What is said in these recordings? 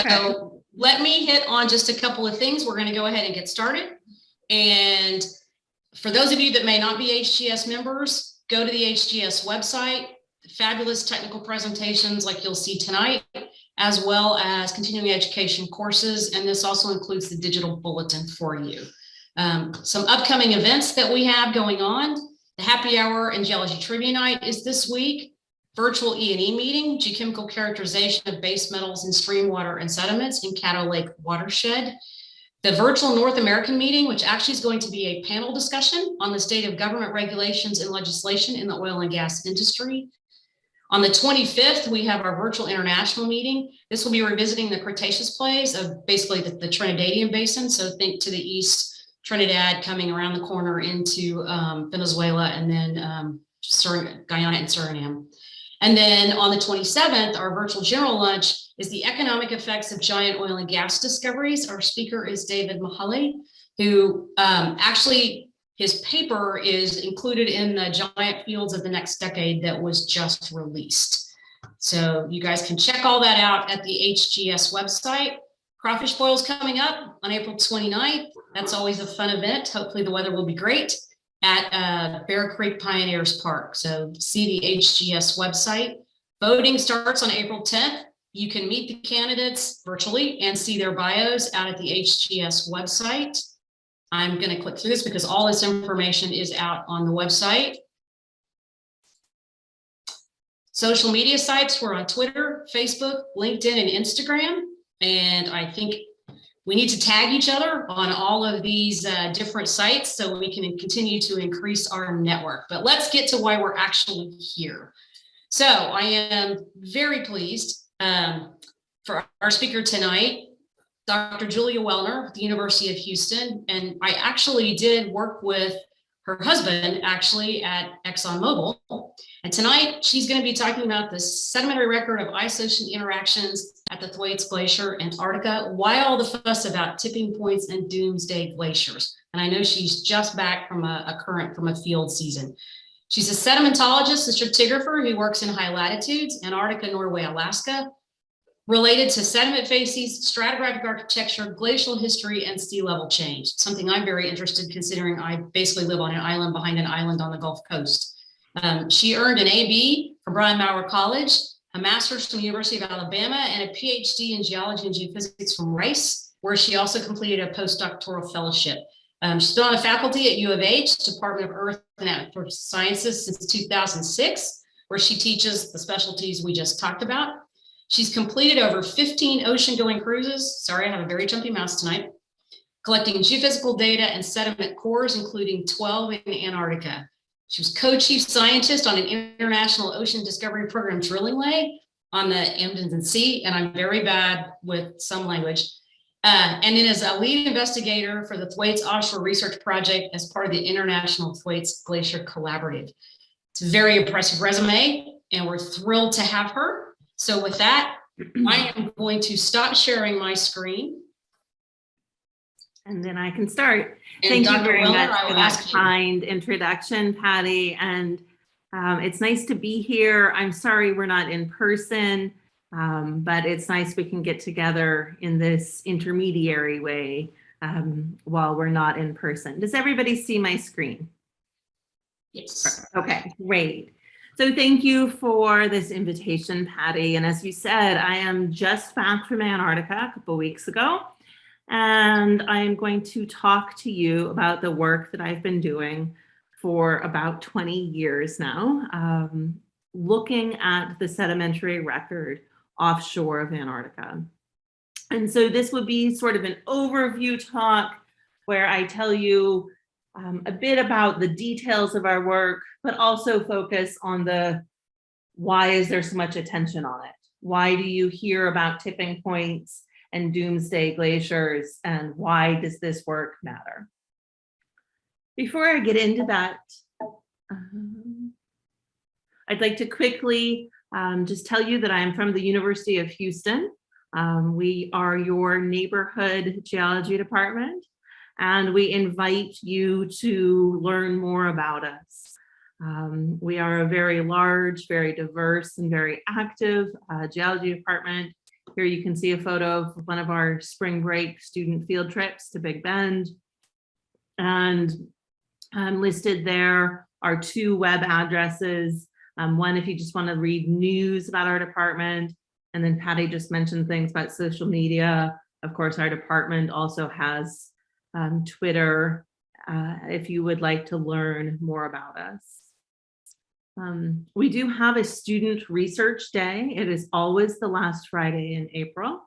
So let me hit on just a couple of things. We're going to go ahead and get started. And for those of you that may not be HGS members, go to the HGS website. Fabulous technical presentations like you'll see tonight, as well as continuing education courses. And this also includes the digital bulletin for you. Some upcoming events that we have going on. The Happy Hour and Geology Trivia Night is this week. Virtual E&E meeting, geochemical characterization of base metals in stream water and sediments in Caddo Lake watershed. The virtual North American meeting, which actually is going to be a panel discussion on the state of government regulations and legislation in the oil and gas industry. On the 25th, we have our virtual international meeting. This will be revisiting the Cretaceous plays of basically the Trinidadian basin. So think to the east, Trinidad coming around the corner into Venezuela, and then Guyana and Suriname. And then on the 27th, our virtual general lunch is the economic effects of giant oil and gas discoveries. Our speaker is David Mahaly, who actually his paper is included in the Giant Fields of the Next Decade that was just released. So you guys can check all that out at the HGS website. Crawfish Boil's coming up on April 29th. That's always a fun event. Hopefully the weather will be great at Bear Creek Pioneers Park. So see the HGS website. Voting starts on April 10th. You can meet the candidates virtually and see their bios out at the HGS website. I'm going to click through this because all this information is out on the website. Social media sites, we're on Twitter, Facebook, LinkedIn, and Instagram. And I think we need to tag each other on all of these different sites so we can continue to increase our network. But let's get to why we're actually here. So I am very pleased for our speaker tonight, Dr. Julia Wellner at the University of Houston. And I actually did work with her husband actually at ExxonMobil. And tonight she's going to be talking about the sedimentary record of ice-ocean interactions at the Thwaites Glacier Antarctica. Why all the fuss about tipping points and doomsday glaciers? And I know she's just back from a field season. She's a sedimentologist and stratigrapher who works in high latitudes, Antarctica, Norway, Alaska, related to sediment facies, stratigraphic architecture, glacial history, and sea level change. Something I'm very interested in considering I basically live on an island behind an island on the Gulf Coast. She earned an AB from Brian Maurer College, a master's from the University of Alabama, and a PhD in geology and geophysics from Rice, where she also completed a postdoctoral fellowship. She's been on the faculty at U of H, Department of Earth and Atmospheric Sciences since 2006, where she teaches the specialties we just talked about. She's completed over 15 ocean-going cruises. Sorry, I have a very jumpy mouse tonight. Collecting geophysical data and sediment cores, including 12 in Antarctica. She was co-chief scientist on an international ocean discovery program drilling leg on the Amundsen Sea, and I'm very bad with some language. And then as a lead investigator for the Thwaites Offshore Research Project as part of the International Thwaites Glacier Collaborative. It's a very impressive resume, and we're thrilled to have her. So with that, I am going to stop sharing my screen. And then I can start. And Thank Dr. you very Wellner, much for that kind introduction, Patty. And it's nice to be here. I'm sorry we're not in person, but it's nice we can get together in this intermediary way while we're not in person. Does everybody see my screen? Yes. Okay, great. So thank you for this invitation, Patty. And as you said, I am just back from Antarctica a couple of weeks ago. And I'm going to talk to you about the work that I've been doing for about 20 years now, looking at the sedimentary record offshore of Antarctica. And so this would be sort of an overview talk where I tell you a bit about the details of our work, but also focus on the why is there so much attention on it? Why do you hear about tipping points and doomsday glaciers, and why does this work matter? Before I get into that, I'd like to quickly just tell you that I'm from the University of Houston. We are your neighborhood geology department, and we invite you to learn more about us. We are a very large, very diverse, and very active geology department Here you can see a photo of one of our spring break student field trips to Big Bend. And listed there are 2 web addresses. One if you just want to read news about our department, and then Patty just mentioned things about social media. Of course, our department also has Twitter if you would like to learn more about us. We do have a student research day. It is always the last Friday in April.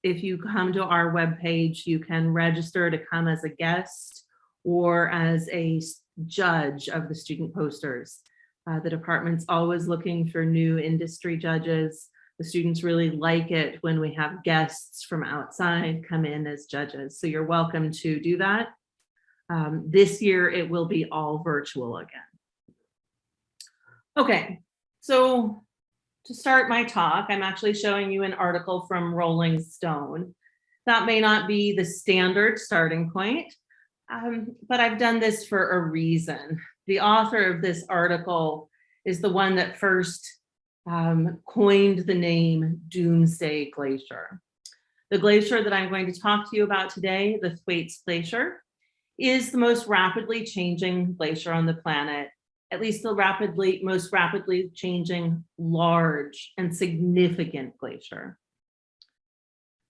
If you come to our webpage, you can register to come as a guest or as a judge of the student posters. The department's always looking for new industry judges. The students really like it when we have guests from outside come in as judges. So you're welcome to do that. This year, it will be all virtual again. Okay, so to start my talk, I'm actually showing you an article from Rolling Stone. That may not be the standard starting point, but I've done this for a reason. The author of this article is the one that first coined the name Doomsday Glacier. The glacier that I'm going to talk to you about today, the Thwaites Glacier, is the most rapidly changing glacier on the planet, at least the most rapidly changing large and significant glacier.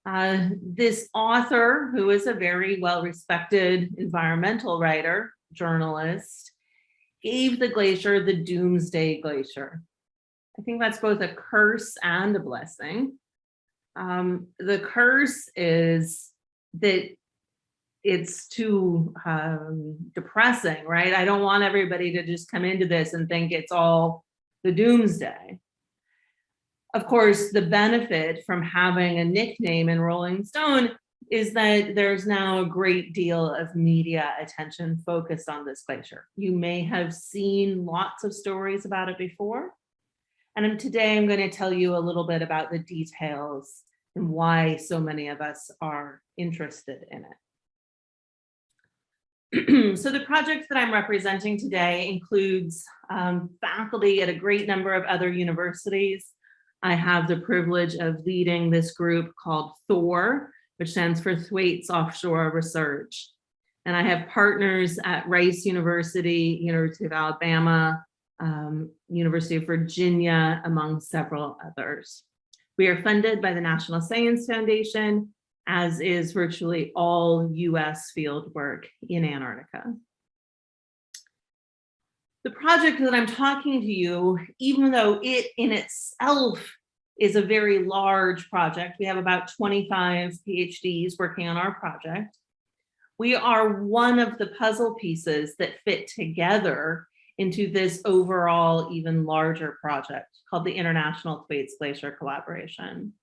This author, who is a very well-respected environmental writer, journalist, gave the glacier the Doomsday Glacier. I think that's both a curse and a blessing. The curse is that it's too depressing, right? I don't want everybody to just come into this and think it's all the doomsday. Of course, the benefit from having a nickname in Rolling Stone is that there's now a great deal of media attention focused on this glacier. You may have seen lots of stories about it before. And today I'm going to tell you a little bit about the details and why so many of us are interested in it. So the project that I'm representing today includes faculty at a great number of other universities. I have the privilege of leading this group called THOR, which stands for Thwaites Offshore Research. And I have partners at Rice University, University of Alabama, University of Virginia, among several others. We are funded by the National Science Foundation, as is virtually all US field work in Antarctica. The project that I'm talking to you, even though it in itself is a very large project, we have about 25 PhDs working on our project. We are one of the puzzle pieces that fit together into this overall even larger project called the International Thwaites Glacier Collaboration.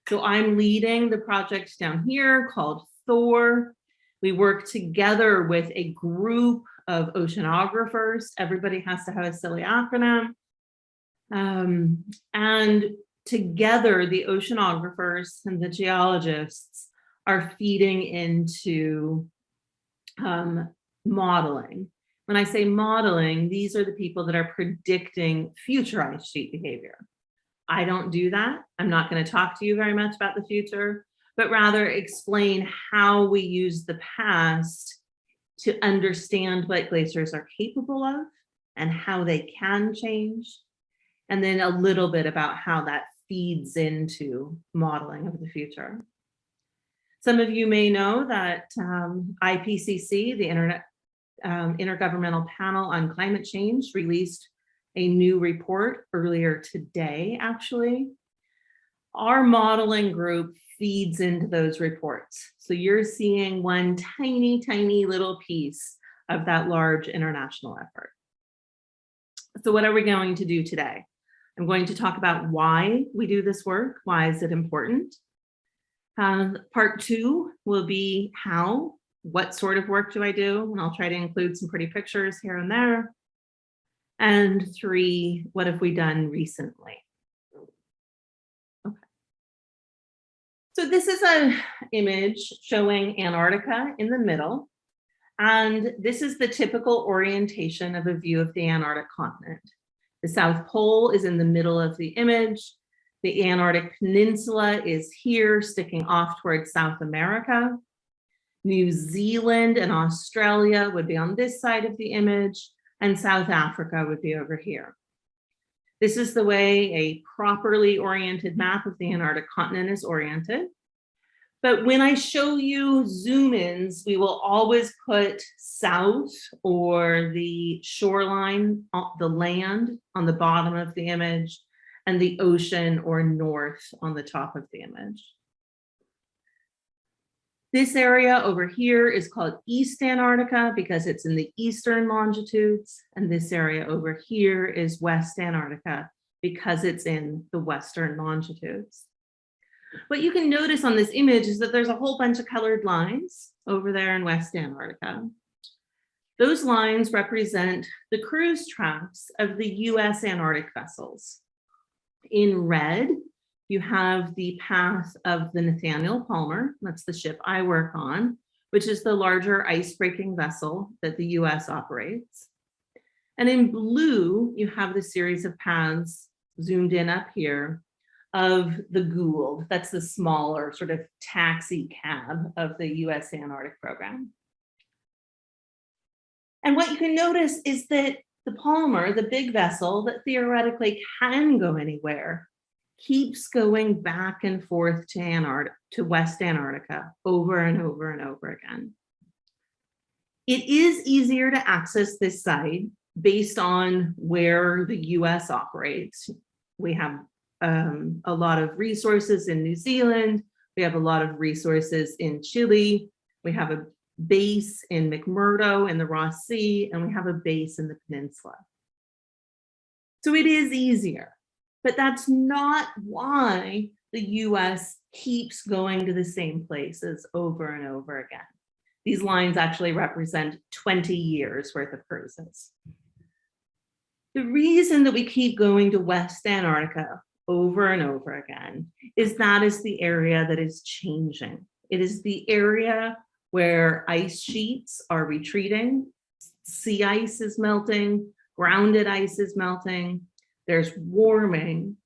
So I'm leading the project down here called THOR. We work together with a group of oceanographers. Everybody has to have a silly acronym. And together, the oceanographers and the geologists are feeding into modeling. When I say modeling, these are the people that are predicting future ice sheet behavior. I don't do that. I'm not going to talk to you very much about the future, but rather explain how we use the past to understand what glaciers are capable of and how they can change, and then a little bit about how that feeds into modeling of the future. Some of you may know that IPCC, the Intergovernmental Panel on Climate Change, released a new report earlier today, actually. Our modeling group feeds into those reports. So you're seeing one tiny, tiny little piece of that large international effort. So what are we going to do today? I'm going to talk about why we do this work. Why is it important? Part 2 will be how, what sort of work do I do? And I'll try to include some pretty pictures here and there. And 3, what have we done recently? Okay. So this is an image showing Antarctica in the middle. And this is the typical orientation of a view of the Antarctic continent. The South Pole is in the middle of the image. The Antarctic Peninsula is here, sticking off towards South America. New Zealand and Australia would be on this side of the image, and South Africa would be over here. This is the way a properly oriented map of the Antarctic continent is oriented. But when I show you zoom-ins, we will always put south or the shoreline, the land on the bottom of the image, and the ocean or north on the top of the image. This area over here is called East Antarctica because it's in the eastern longitudes, and this area over here is West Antarctica because it's in the western longitudes. What you can notice on this image is that there's a whole bunch of colored lines over there in West Antarctica. Those lines represent the cruise tracks of the US Antarctic vessels. In red, you have the path of the Nathaniel Palmer, that's the ship I work on, which is the larger ice-breaking vessel that the US operates. And in blue, you have the series of paths zoomed in up here of the Gould, that's the smaller sort of taxi cab of the US Antarctic program. And what you can notice is that the Palmer, the big vessel that theoretically can go anywhere, keeps going back and forth to West Antarctica over and over and over again. It is easier to access this site based on where the US operates. We have a lot of resources in New Zealand. We have a lot of resources in Chile. We have a base in McMurdo in the Ross Sea, and we have a base in the peninsula. So it is easier, but that's not why the US keeps going to the same places over and over again. These lines actually represent 20 years worth of cruises. The reason that we keep going to West Antarctica over and over again is that is the area that is changing. It is the area where ice sheets are retreating, sea ice is melting, grounded ice is melting, there's warming,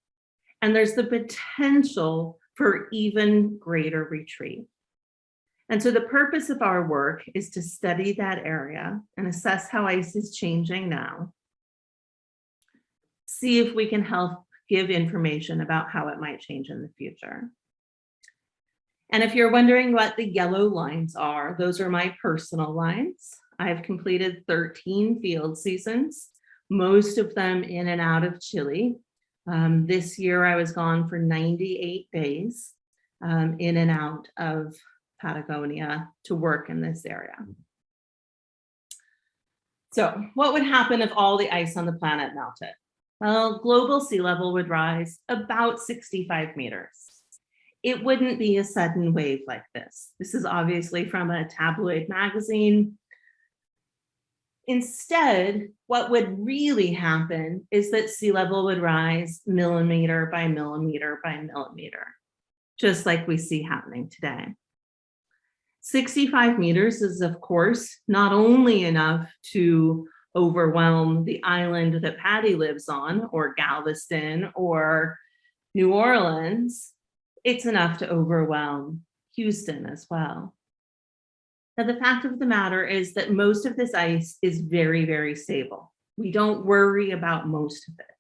and there's the potential for even greater retreat. And so the purpose of our work is to study that area and assess how ice is changing now, see if we can help give information about how it might change in the future. And if you're wondering what the yellow lines are, those are my personal lines. I've completed 13 field seasons, most of them in and out of Chile. This year I was gone for 98 days in and out of Patagonia to work in this area. So what would happen if all the ice on the planet melted? Well, global sea level would rise about 65 meters. It wouldn't be a sudden wave like this. This is obviously from a tabloid magazine. Instead, what would really happen is that sea level would rise millimeter by millimeter by millimeter, just like we see happening today. 65 meters is, of course, not only enough to overwhelm the island that Patty lives on, or Galveston, or New Orleans, it's enough to overwhelm Houston as well. Now, the fact of the matter is that most of this ice is very, very stable. We don't worry about most of it.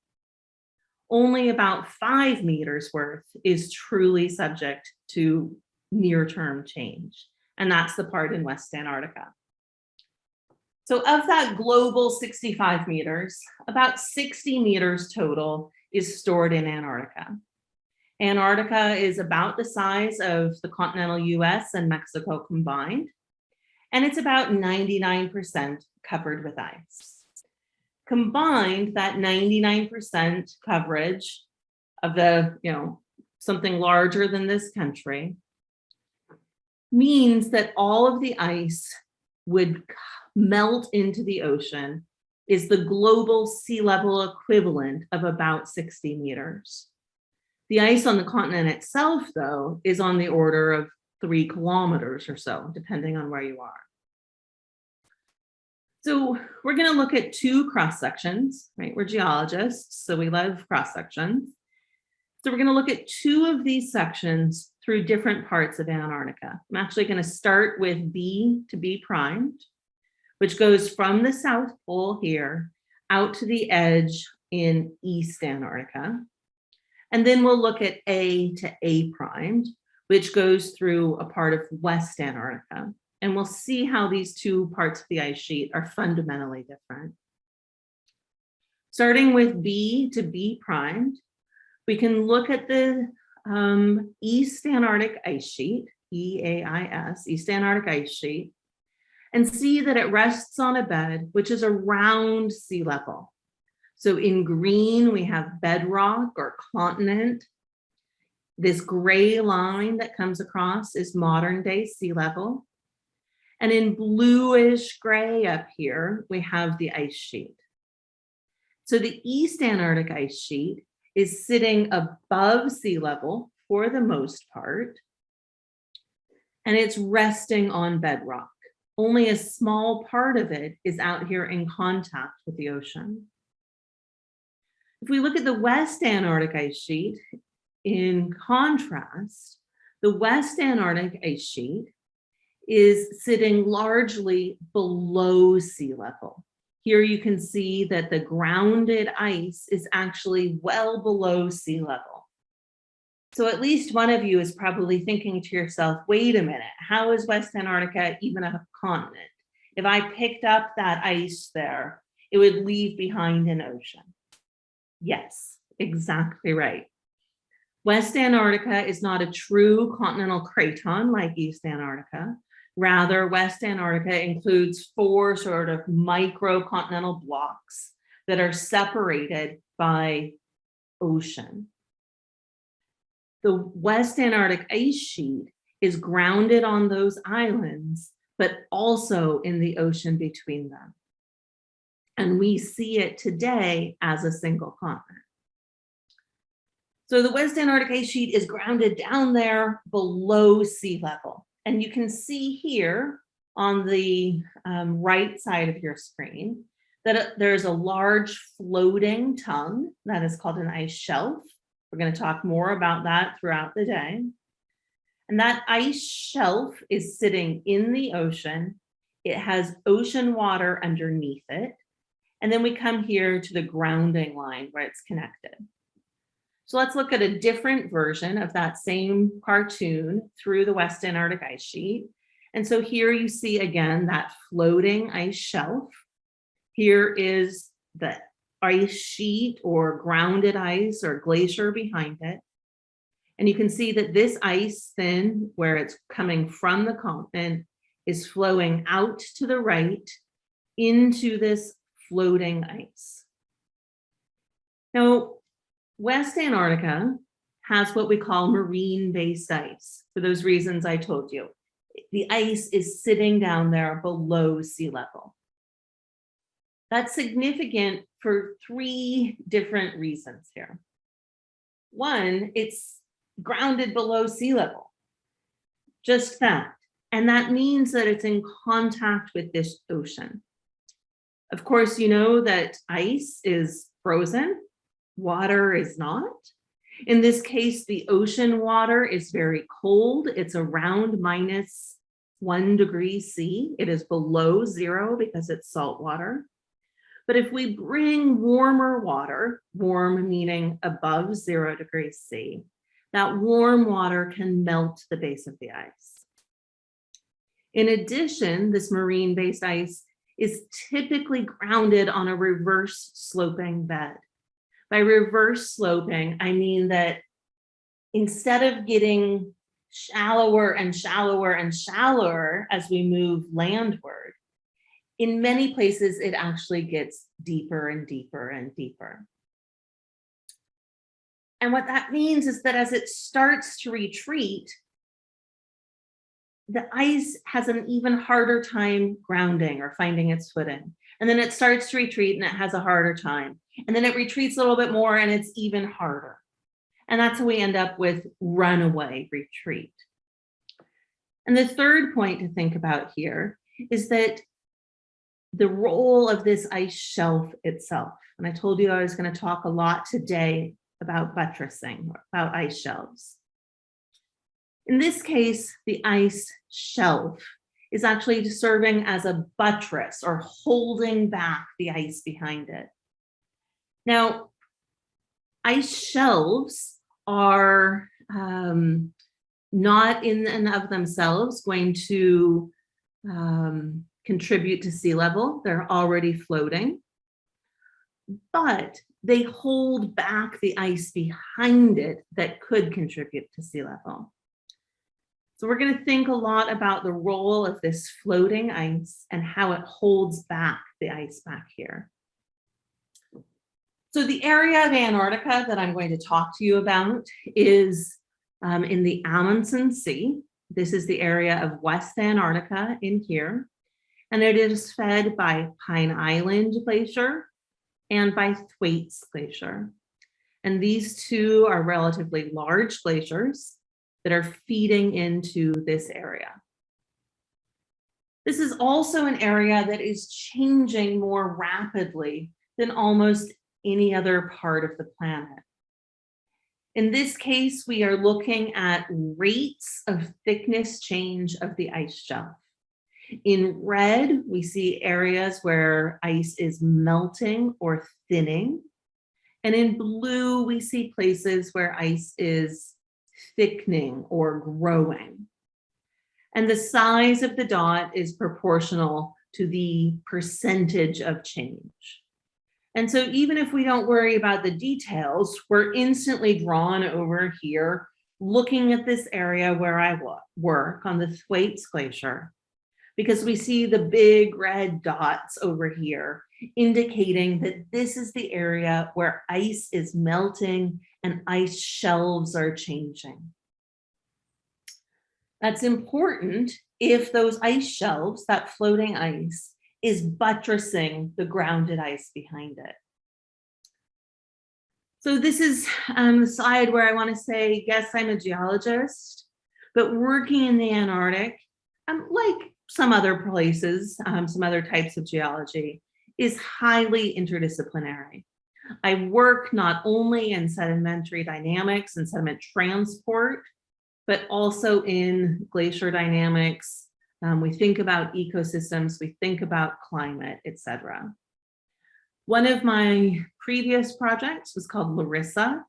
Only about 5 meters worth is truly subject to near-term change, and that's the part in West Antarctica. So of that global 65 meters, about 60 meters total is stored in Antarctica. Antarctica is about the size of the continental US and Mexico combined, and it's about 99% covered with ice. Combined, that 99% coverage of the, something larger than this country means that all of the ice would melt into the ocean is the global sea level equivalent of about 60 meters. The ice on the continent itself, though, is on the order of 3 kilometers or so, depending on where you are. So we're going to look at 2 cross sections, right? We're geologists, so we love cross sections. So we're going to look at two of these sections through different parts of Antarctica. I'm actually going to start with B to B primed, which goes from the South Pole here out to the edge in East Antarctica. And then we'll look at A to A primed, which goes through a part of West Antarctica. And we'll see how these two parts of the ice sheet are fundamentally different. Starting with B to B primed, we can look at the East Antarctic Ice Sheet, EAIS, East Antarctic Ice Sheet, and see that it rests on a bed which is around sea level. So in green, we have bedrock or continent. This gray line that comes across is modern day sea level. And in bluish gray up here, we have the ice sheet. So the East Antarctic Ice Sheet is sitting above sea level for the most part, and it's resting on bedrock. Only a small part of it is out here in contact with the ocean. If we look at the West Antarctic Ice Sheet, in contrast, the West Antarctic Ice Sheet is sitting largely below sea level. Here you can see that the grounded ice is actually well below sea level. So at least one of you is probably thinking to yourself, wait a minute, how is West Antarctica even a continent? If I picked up that ice there, it would leave behind an ocean. Yes, exactly right. West Antarctica is not a true continental craton like East Antarctica. Rather, West Antarctica includes 4 sort of microcontinental blocks that are separated by ocean. The West Antarctic Ice Sheet is grounded on those islands, but also in the ocean between them. And we see it today as a single continent. So the West Antarctic Ice Sheet is grounded down there below sea level. And you can see here on the right side of your screen that there's a large floating tongue that is called an ice shelf. We're going to talk more about that throughout the day. And that ice shelf is sitting in the ocean. It has ocean water underneath it. And then we come here to the grounding line where it's connected. So let's look at a different version of that same cartoon through the West Antarctic Ice Sheet. And so here you see again that floating ice shelf. Here is the ice sheet or grounded ice or glacier behind it. And you can see that this ice then, where it's coming from the continent, is flowing out to the right into this floating ice. Now, West Antarctica has what we call marine-based ice, for those reasons I told you. The ice is sitting down there below sea level. That's significant for 3 different reasons here. One, it's grounded below sea level, just that. And that means that it's in contact with this ocean. Of course, you know that ice is frozen. Water is not. In this case, the ocean water is very cold. It's around -1 degree C. It is below 0 because it's salt water. But if we bring warmer water, warm meaning above 0 degrees C, that warm water can melt the base of the ice. In addition, this marine-based ice is typically grounded on a reverse sloping bed. By reverse sloping, I mean that instead of getting shallower and shallower and shallower as we move landward, in many places it actually gets deeper and deeper and deeper. And what that means is that as it starts to retreat, the ice has an even harder time grounding or finding its footing. And then it starts to retreat and it has a harder time. And then it retreats a little bit more and it's even harder. And that's how we end up with runaway retreat. And the third point to think about here is that the role of this ice shelf itself. And I told you I was going to talk a lot today about buttressing, about ice shelves. In this case, the ice shelf is actually serving as a buttress or holding back the ice behind it. Now, ice shelves are not in and of themselves going to contribute to sea level. They're already floating, but they hold back the ice behind it that could contribute to sea level. So we're going to think a lot about the role of this floating ice and how it holds back the ice back here. So the area of Antarctica that I'm going to talk to you about is in the Amundsen Sea. This is the area of West Antarctica in here. And it is fed by Pine Island Glacier and by Thwaites Glacier. And these two are relatively large glaciers that are feeding into this area. This is also an area that is changing more rapidly than almost any other part of the planet. In this case, we are looking at rates of thickness change of the ice shelf. In red, we see areas where ice is melting or thinning. And in blue, we see places where ice is thickening or growing. And the size of the dot is proportional to the percentage of change. And so even if we don't worry about the details, we're instantly drawn over here, looking at this area where I work on the Thwaites Glacier, because we see the big red dots over here, indicating that this is the area where ice is melting and ice shelves are changing. That's important if those ice shelves, that floating ice, is buttressing the grounded ice behind it. So this is the slide where I want to say, yes, I'm a geologist, but working in the Antarctic, like some other places, some other types of geology, is highly interdisciplinary. I work not only in sedimentary dynamics and sediment transport, but also in glacier dynamics. We think about ecosystems, we think about climate, etc. One of my previous projects was called Larissa,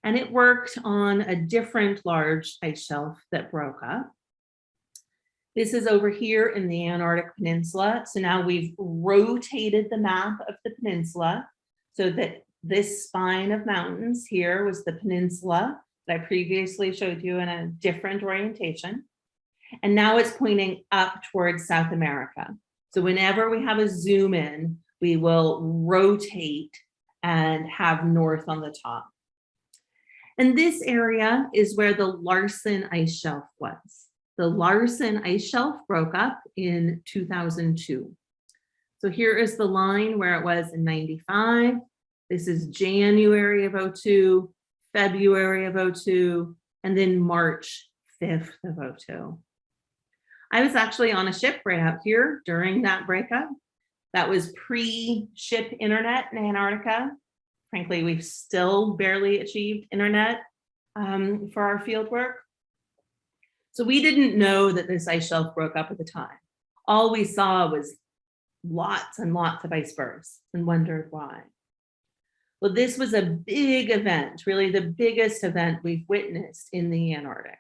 and it worked on a different large ice shelf that broke up. This is over here in the Antarctic Peninsula. So now we've rotated the map of the peninsula so that this spine of mountains here was the peninsula that I previously showed you in a different orientation. And now it's pointing up towards South America. So whenever we have a zoom in, we will rotate and have north on the top. And this area is where the Larsen Ice Shelf was. The Larsen Ice Shelf broke up in 2002. So here is the line where it was in 95. This is January of 02, February of 02, and then March 5th of 02. I was actually on a ship right out here during that breakup. That was pre-ship internet in Antarctica. Frankly, we've still barely achieved internet for our field work. So we didn't know that this ice shelf broke up at the time. All we saw was lots and lots of icebergs and wondered why. Well, this was a big event, really the biggest event we've witnessed in the Antarctic.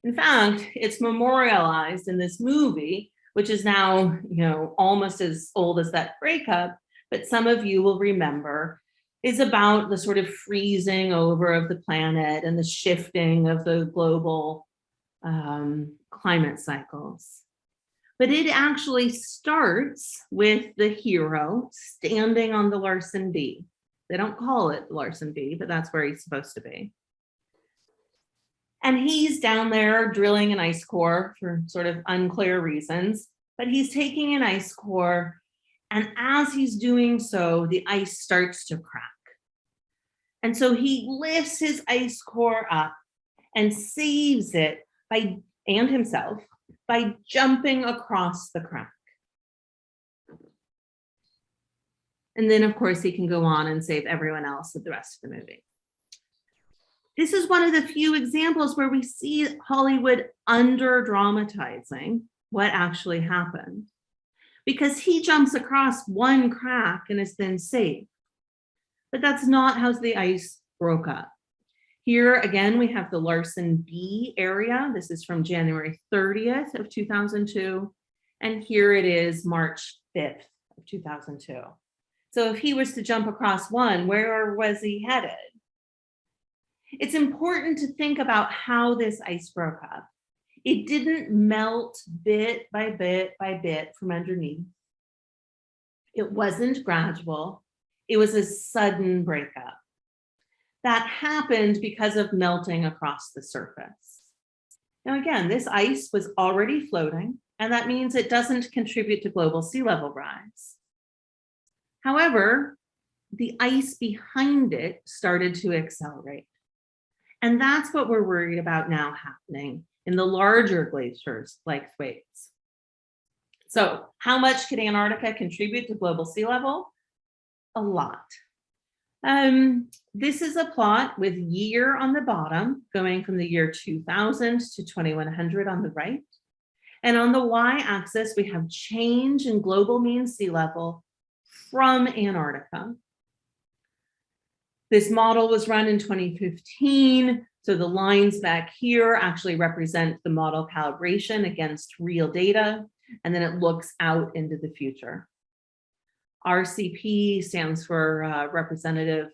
In fact, it's memorialized in this movie, which is now, almost as old as that breakup, but some of you will remember, is about the sort of freezing over of the planet and the shifting of the global climate cycles. But it actually starts with the hero standing on the Larson B. They don't call it Larson B, but that's where he's supposed to be. And he's down there drilling an ice core for sort of unclear reasons, but he's taking an ice core, and as he's doing so, the ice starts to crack. And so he lifts his ice core up and saves it and himself by jumping across the crack. And then, of course, he can go on and save everyone else at the rest of the movie. This is one of the few examples where we see Hollywood under-dramatizing what actually happened, because he jumps across one crack and is then safe. But that's not how the ice broke up. Here again, we have the Larson B area. This is from January 30th of 2002. And here it is March 5th of 2002. So if he was to jump across one, where was he headed? It's important to think about how this ice broke up. It didn't melt bit by bit by bit from underneath. It wasn't gradual. It was a sudden breakup. That happened because of melting across the surface. Now again, this ice was already floating, and that means it doesn't contribute to global sea level rise. However, the ice behind it started to accelerate. And that's what we're worried about now happening in the larger glaciers like Thwaites. So how much could Antarctica contribute to global sea level? A lot. This is a plot with year on the bottom, going from the year 2000 to 2100 on the right. And on the y-axis, we have change in global mean sea level from Antarctica. This model was run in 2015. So the lines back here actually represent the model calibration against real data. And then it looks out into the future. RCP stands for Representative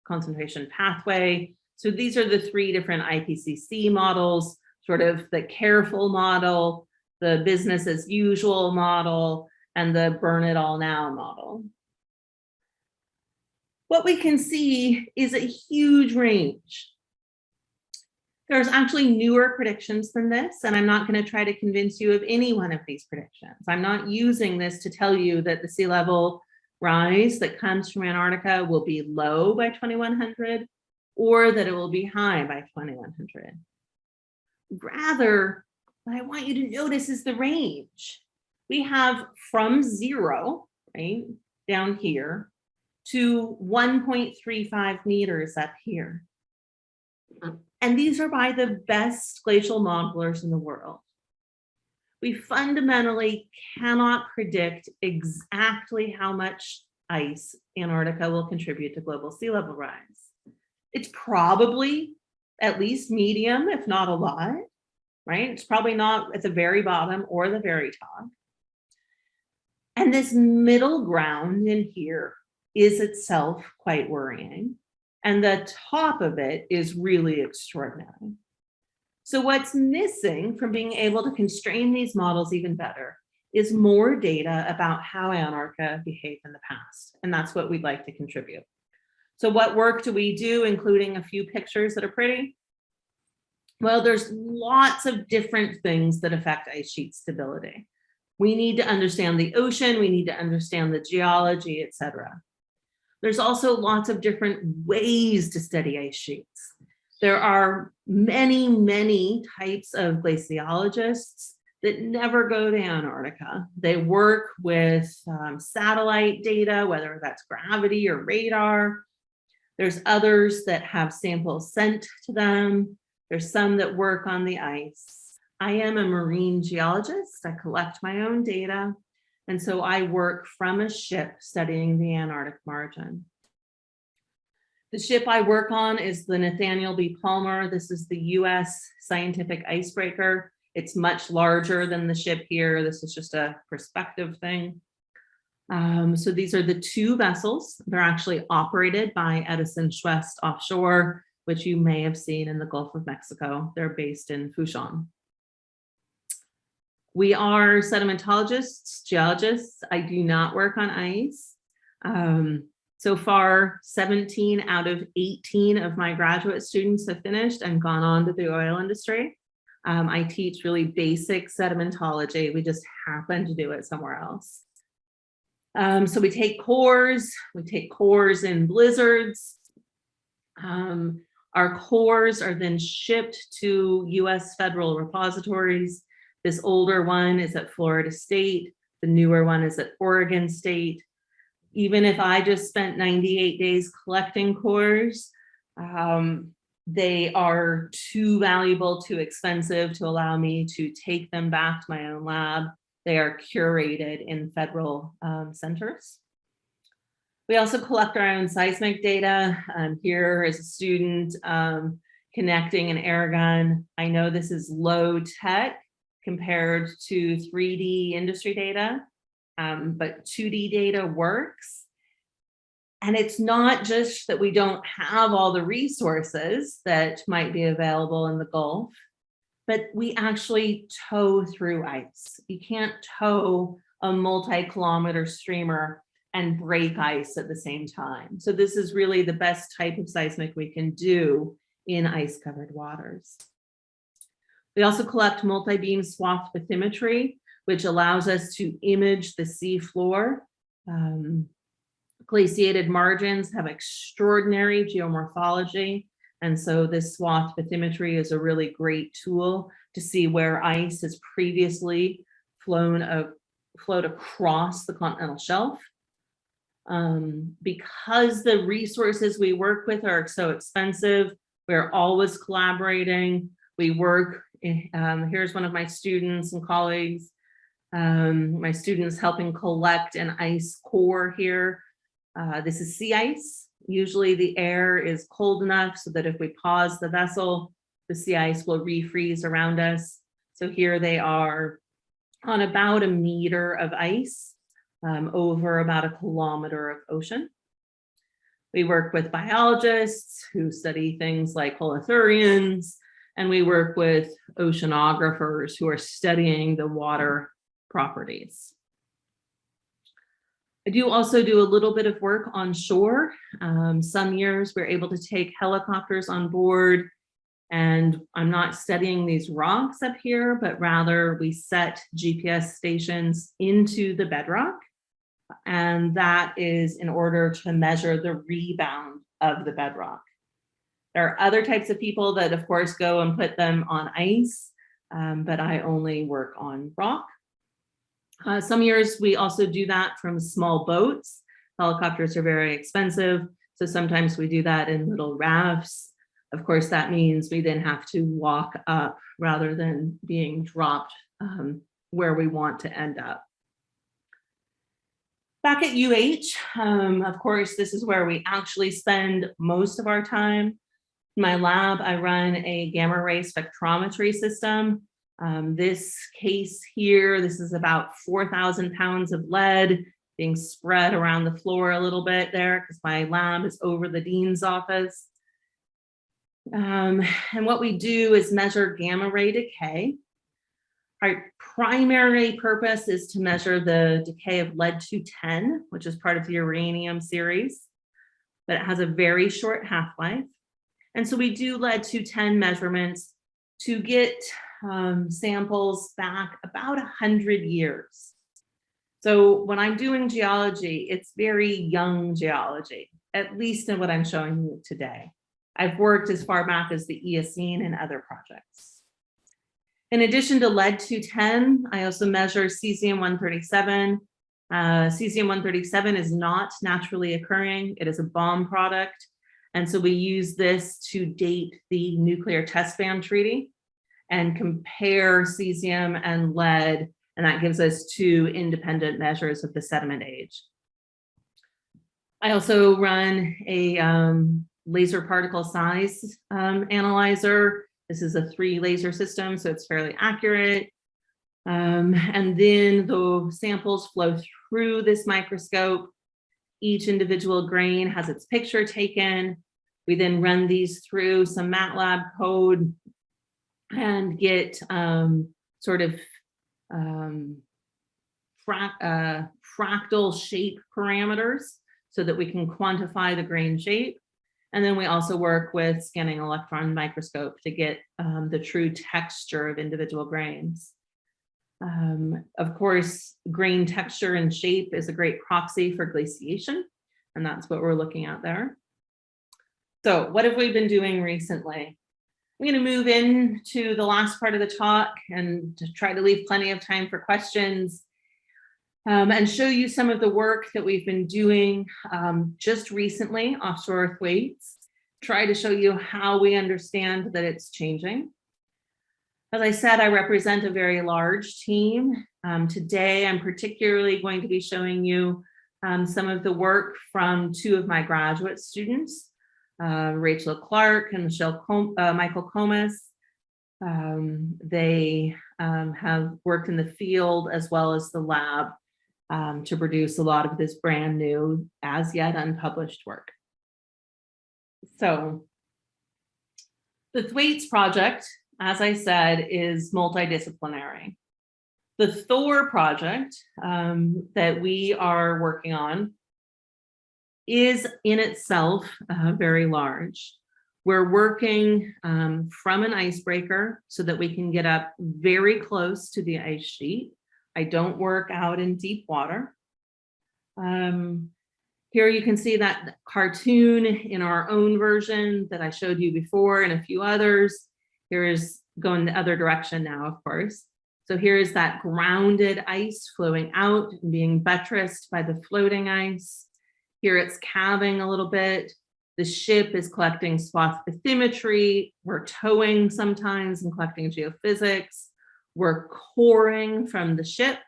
Concentration Pathway. So these are the three different IPCC models, sort of the careful model, the business as usual model, and the burn it all now model. What we can see is a huge range. There's actually newer predictions than this, and I'm not going to try to convince you of any one of these predictions. I'm not using this to tell you that the sea level rise that comes from Antarctica will be low by 2100 or that it will be high by 2100. Rather, what I want you to notice is the range. We have from 0, right, down here, to 1.35 meters up here. And these are by the best glacial modelers in the world. We fundamentally cannot predict exactly how much ice Antarctica will contribute to global sea level rise. It's probably at least medium, if not a lot, right? It's probably not at the very bottom or the very top. And this middle ground in here is itself quite worrying. And the top of it is really extraordinary. So what's missing from being able to constrain these models even better is more data about how Antarctica behaved in the past. And that's what we'd like to contribute. So what work do we do, including a few pictures that are pretty? Well, there's lots of different things that affect ice sheet stability. We need to understand the ocean, we need to understand the geology, etc. There's also lots of different ways to study ice sheets. There are many, many types of glaciologists that never go to Antarctica. They work with satellite data, whether that's gravity or radar. There's others that have samples sent to them. There's some that work on the ice. I am a marine geologist. I collect my own data. And so I work from a ship studying the Antarctic margin. The ship I work on is the Nathaniel B. Palmer. This is the US Scientific Icebreaker. It's much larger than the ship here. This is just a perspective thing. So these are the two vessels. They're actually operated by Edison Schwest Offshore, which you may have seen in the Gulf of Mexico. They're based in Fushan. We are sedimentologists, geologists. I do not work on ice. So far, 17 out of 18 of my graduate students have finished and gone on to the oil industry. I teach really basic sedimentology. We just happen to do it somewhere else. So we take cores in blizzards. Our cores are then shipped to US federal repositories. This older one is at Florida State. The newer one is at Oregon State. Even if I just spent 98 days collecting cores, They are too valuable, too expensive to allow me to take them back to my own lab. They are curated in federal centers. We also collect our own seismic data. Here as a student connecting an air gun. I know this is low tech compared to 3D industry data, but 2D data works. And it's not just that we don't have all the resources that might be available in the Gulf, but we actually tow through ice. You can't tow a multi-kilometer streamer and break ice at the same time. So this is really the best type of seismic we can do in ice-covered waters. We also collect multi-beam swath bathymetry, which allows us to image the sea floor. Glaciated margins have extraordinary geomorphology, and so this swath bathymetry is a really great tool to see where ice has previously flowed across the continental shelf. Because the resources we work with are so expensive, we're always collaborating. We work, here's one of my students and colleagues, my students helping collect an ice core here. This is sea ice. Usually the air is cold enough so that if we pause the vessel, the sea ice will refreeze around us. So here they are on about a meter of ice over about a kilometer of ocean. We work with biologists who study things like holothurians, and we work with oceanographers who are studying the water properties. I do also do a little bit of work on shore. Some years we're able to take helicopters on board, and I'm not studying these rocks up here, but rather we set GPS stations into the bedrock. And that is in order to measure the rebound of the bedrock. There are other types of people that of course go and put them on ice, but I only work on rock. Some years we also do that from small boats. Helicopters are very expensive, so sometimes we do that in little rafts. Of course, that means we then have to walk up rather than being dropped where we want to end up. Back at UH, of course, this is where we actually spend most of our time. In my lab, I run a gamma ray spectrometry system. This case here, this is about 4,000 pounds of lead being spread around the floor a little bit there because my lab is over the dean's office. And what we do is measure gamma ray decay. Our primary purpose is to measure the decay of lead-210, which is part of the uranium series, but it has a very short half-life. And so we do lead-210 measurements to get samples back about 100 years. So when I'm doing geology, it's very young geology, at least in what I'm showing you today. I've worked as far back as the Eocene and other projects. In addition to lead-210, I also measure cesium-137. Cesium-137 is not naturally occurring. It is a bomb product. And so we use this to date the Nuclear Test Ban Treaty and compare cesium and lead, and that gives us two independent measures of the sediment age. I also run a laser particle size analyzer. This is a 3 laser system, so it's fairly accurate. And then the samples flow through this microscope. Each individual grain has its picture taken. We then run these through some MATLAB code and get sort of fractal shape parameters so that we can quantify the grain shape. And then we also work with scanning electron microscope to get the true texture of individual grains. Of course, grain texture and shape is a great proxy for glaciation, and that's what we're looking at there. So what have we been doing recently? I'm going to move into the last part of the talk and to try to leave plenty of time for questions and show you some of the work that we've been doing just recently offshore Thwaites. try to show you how we understand that it's changing. As I said, I represent a very large team. Today, I'm particularly going to be showing you some of the work from two of my graduate students, Rachel Clark and Michael Comas. They have worked in the field as well as the lab to produce a lot of this brand new, as yet unpublished work. So the Thwaites Project, as I said, is multidisciplinary. The Thor project that we are working on is in itself very large. We're working from an icebreaker so that we can get up very close to the ice sheet. I don't work out in deep water. Here you can see that cartoon in our own version that I showed you before and a few others. Here is going the other direction now, of course. So here is that grounded ice flowing out and being buttressed by the floating ice. Here it's calving a little bit. The ship is collecting swath bathymetry. We're towing sometimes and collecting geophysics. We're coring from the ship.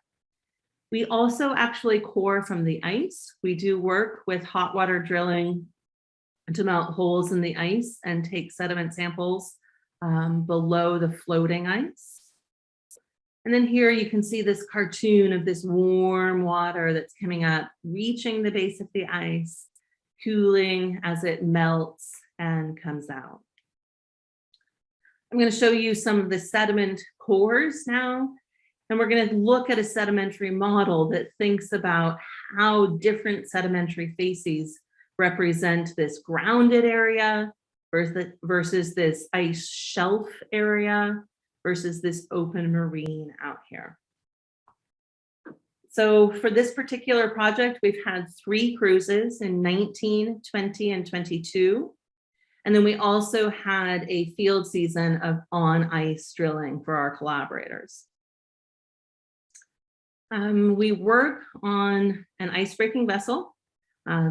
We also actually core from the ice. We do work with hot water drilling to melt holes in the ice and take sediment samples below the floating ice. And then here you can see this cartoon of this warm water that's coming up, reaching the base of the ice, cooling as it melts and comes out. I'm going to show you some of the sediment cores now, and we're going to look at a sedimentary model that thinks about how different sedimentary facies represent this grounded area versus this ice shelf area versus this open marine out here. So for this particular project, we've had 3 cruises in 19, 20, and 22. And then we also had a field season of on-ice drilling for our collaborators. We work on an ice-breaking vessel.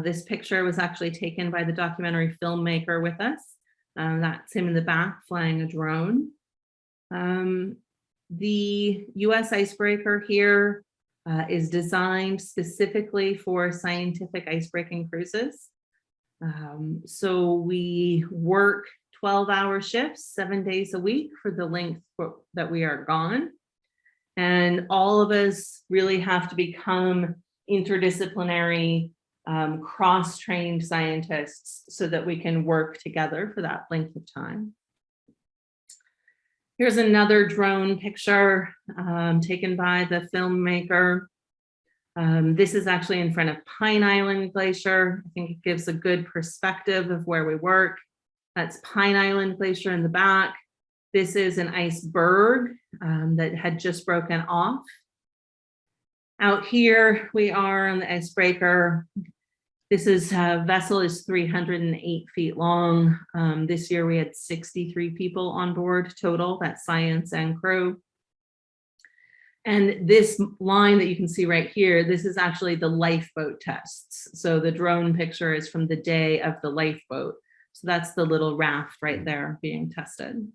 This picture was actually taken by the documentary filmmaker with us. That's him in the back flying a drone. The US icebreaker here is designed specifically for scientific icebreaking cruises. So we work 12-hour shifts, 7 days a week for the length that we are gone. And all of us really have to become interdisciplinary, cross-trained scientists so that we can work together for that length of time. Here's another drone picture taken by the filmmaker. This is actually in front of Pine Island Glacier. I think it gives a good perspective of where we work. That's Pine Island Glacier in the back. This is an iceberg that had just broken off. Out here we are on the icebreaker. This vessel is 308 feet long. This year we had 63 people on board total, that's science and crew. And this line that you can see right here, this is actually the lifeboat tests. So the drone picture is from the day of the lifeboat. So that's the little raft right there being tested.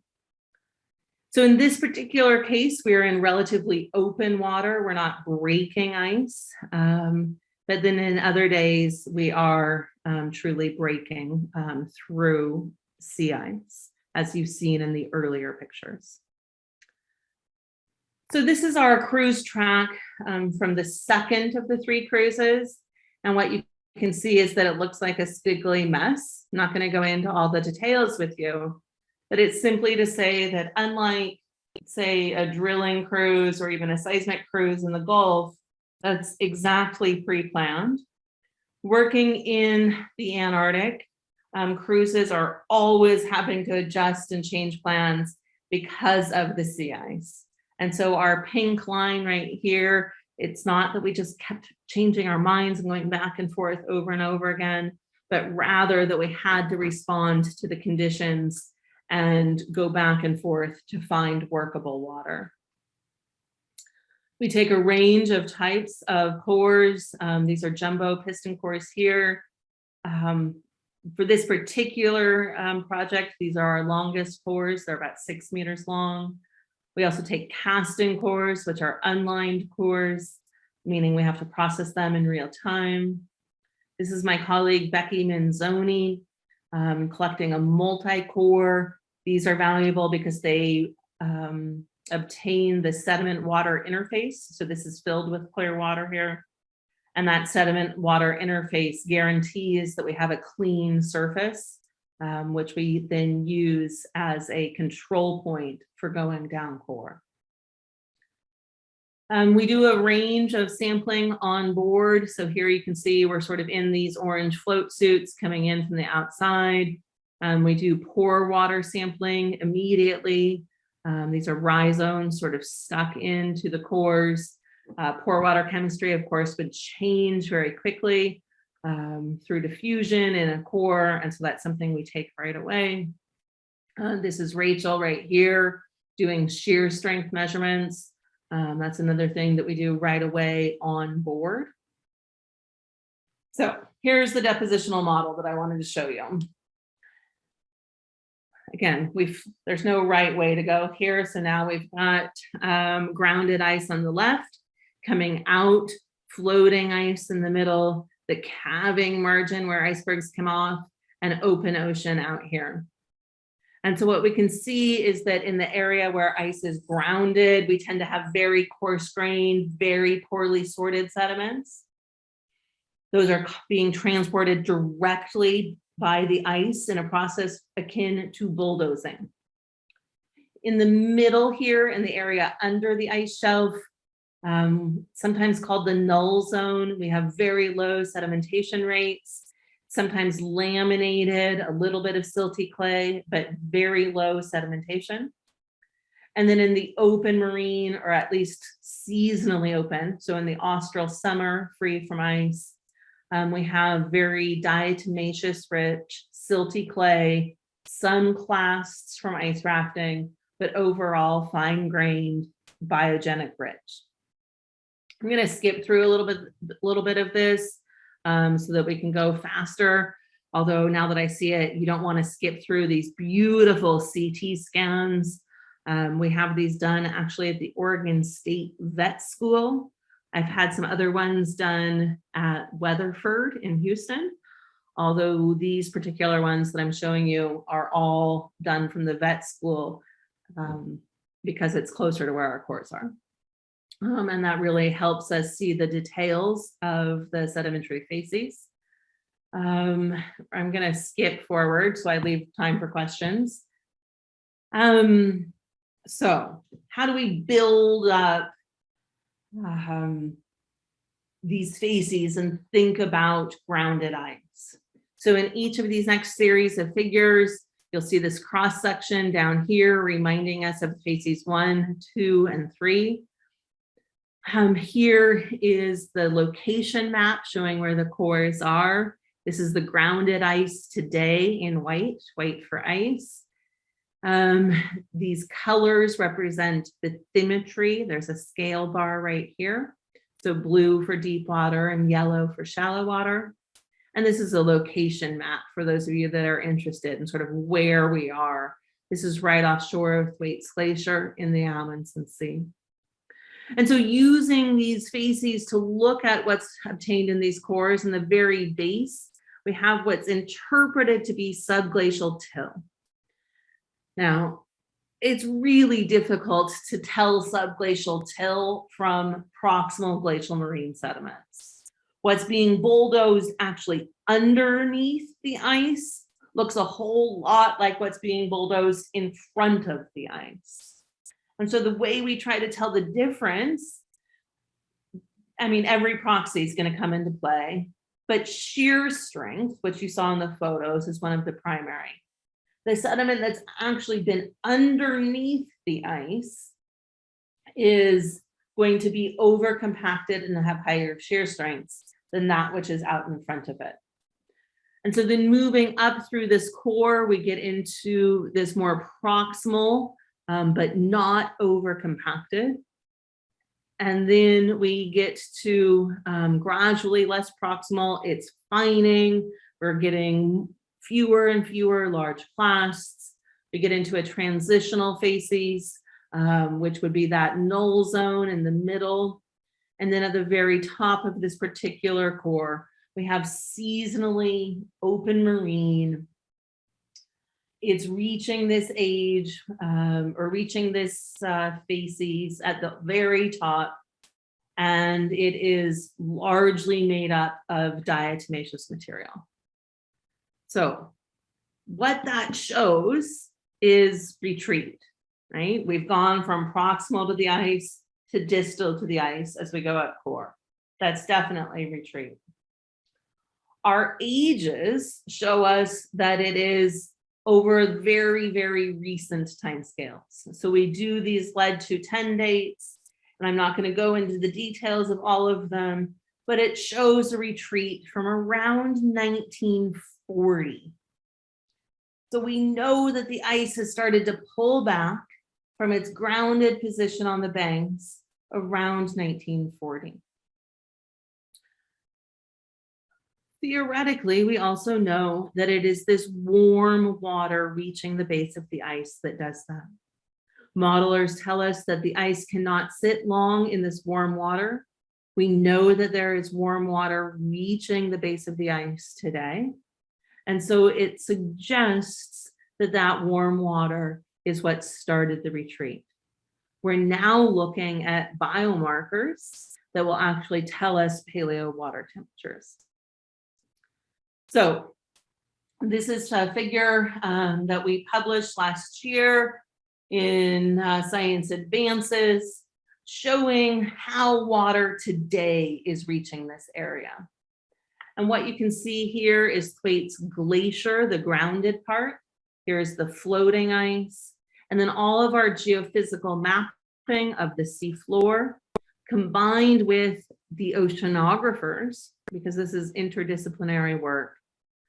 So in this particular case, we're in relatively open water. We're not breaking ice. But then in other days, we are truly breaking through sea ice, as you've seen in the earlier pictures. So this is our cruise track from the second of the 3 cruises. And what you can see is that it looks like a squiggly mess. I'm not going to go into all the details with you, but it's simply to say that unlike, say, a drilling cruise or even a seismic cruise in the Gulf, that's exactly pre-planned. Working in the Antarctic, cruises are always having to adjust and change plans because of the sea ice. And so our pink line right here, it's not that we just kept changing our minds and going back and forth over and over again, but rather that we had to respond to the conditions and go back and forth to find workable water. We take a range of types of cores. These are jumbo piston cores here. For this particular project, these are our longest cores. They're about 6 meters long. We also take casting cores, which are unlined cores, meaning we have to process them in real time. This is my colleague, Becky Manzoni, collecting a multi-core. These are valuable because they obtain the sediment water interface. So this is filled with clear water here. And that sediment water interface guarantees that we have a clean surface, which we then use as a control point for going down core. We do a range of sampling on board. So here you can see we're sort of in these orange float suits coming in from the outside. We do pore water sampling immediately. These are rhizomes sort of stuck into the cores. Pore water chemistry, of course, would change very quickly through diffusion in a core. And so that's something we take right away. This is Rachel right here doing shear strength measurements. That's another thing that we do right away on board. So here's the depositional model that I wanted to show you. Again, there's no right way to go here. So now we've got grounded ice on the left, coming out, floating ice in the middle, the calving margin where icebergs come off, and open ocean out here. And so what we can see is that in the area where ice is grounded, we tend to have very coarse-grained, very poorly sorted sediments. Those are being transported directly by the ice in a process akin to bulldozing. In the middle here, in the area under the ice shelf, sometimes called the null zone, we have very low sedimentation rates, sometimes laminated, a little bit of silty clay, but very low sedimentation. And then in the open marine, or at least seasonally open, so in the austral summer, free from ice, we have very diatomaceous rich, silty clay, some clasts from ice rafting, but overall fine-grained, biogenic rich. I'm going to skip through a little bit of this so that we can go faster. Although now that I see it, you don't want to skip through these beautiful CT scans. We have these done actually at the Oregon State Vet School. I've had some other ones done at Weatherford in Houston, although these particular ones that I'm showing you are all done from the vet school because it's closer to where our cores are. And that really helps us see the details of the sedimentary facies. I'm going to skip forward so I leave time for questions. So how do we build up these facies and think about grounded ice? So in each of these next series of figures, you'll see this cross section down here reminding us of facies 1, 2, and 3. Here is the location map showing where the cores are. This is the grounded ice today in white for ice. These colors represent the bathymetry. There's a scale bar right here. So blue for deep water and yellow for shallow water. And this is a location map for those of you that are interested in sort of where we are. This is right offshore of Thwaites Glacier in the Amundsen Sea. And so using these facies to look at what's obtained in these cores, in the very base, we have what's interpreted to be subglacial till. Now, it's really difficult to tell subglacial till from proximal glacial marine sediments. What's being bulldozed actually underneath the ice looks a whole lot like what's being bulldozed in front of the ice. And so the way we try to tell the difference, I mean, every proxy is going to come into play, but shear strength, which you saw in the photos, is one of the primary. The sediment that's actually been underneath the ice is going to be overcompacted and have higher shear strengths than that which is out in front of it. And so then moving up through this core, we get into this more proximal, but not overcompacted. And then we get to gradually less proximal, it's fining. We're getting fewer and fewer large clasts. We get into a transitional facies, which would be that null zone in the middle. And then at the very top of this particular core, we have seasonally open marine. It's reaching this age or reaching this facies at the very top. And it is largely made up of diatomaceous material. So what that shows is retreat, right? We've gone from proximal to the ice to distal to the ice as we go up core. That's definitely retreat. Our ages show us that it is over very, very recent timescales. So we do these led to 10 dates, and I'm not going to go into the details of all of them, but it shows a retreat from around 1940. So we know that the ice has started to pull back from its grounded position on the banks around 1940. Theoretically, we also know that it is this warm water reaching the base of the ice that does that. Modelers tell us that the ice cannot sit long in this warm water. We know that there is warm water reaching the base of the ice today. And so it suggests that that warm water is what started the retreat. We're now looking at biomarkers that will actually tell us paleo water temperatures. So this is a figure that we published last year in Science Advances, showing how water today is reaching this area. And what you can see here is Thwaites Glacier, the grounded part. Here's the floating ice. And then all of our geophysical mapping of the seafloor, combined with the oceanographers, because this is interdisciplinary work,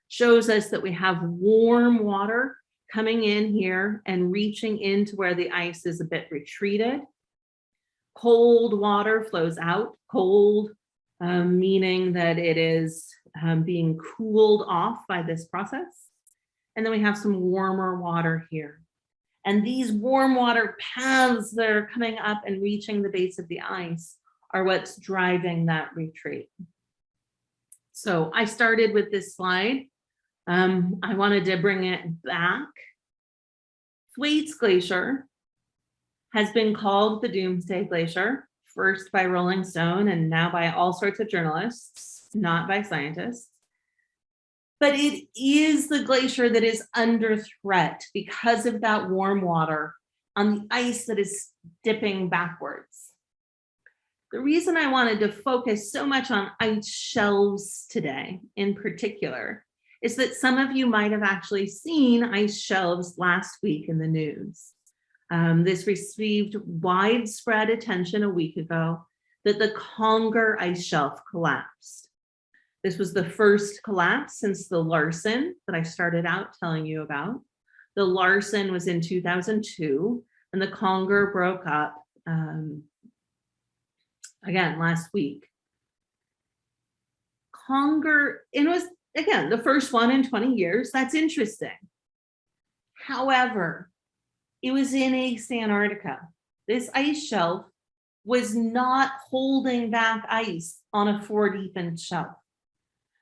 shows us that we have warm water coming in here and reaching into where the ice is a bit retreated. Cold water flows out, cold meaning that it is being cooled off by this process. And then we have some warmer water here. And these warm water paths that are coming up and reaching the base of the ice are what's driving that retreat. So I started with this slide. I wanted to bring it back. Thwaites Glacier has been called the Doomsday Glacier, first by Rolling Stone and now by all sorts of journalists, not by scientists. But it is the glacier that is under threat because of that warm water on the ice that is dipping backwards. The reason I wanted to focus so much on ice shelves today in particular is that some of you might have actually seen ice shelves last week in the news. This received widespread attention a week ago that the Conger Ice Shelf collapsed. This was the first collapse since the Larsen that I started out telling you about. The Larsen was in 2002 and the Conger broke up again last week. Conger, it was again the first one in 20 years. That's interesting. However, it was in East Antarctica. This ice shelf was not holding back ice on a 4-deep shelf.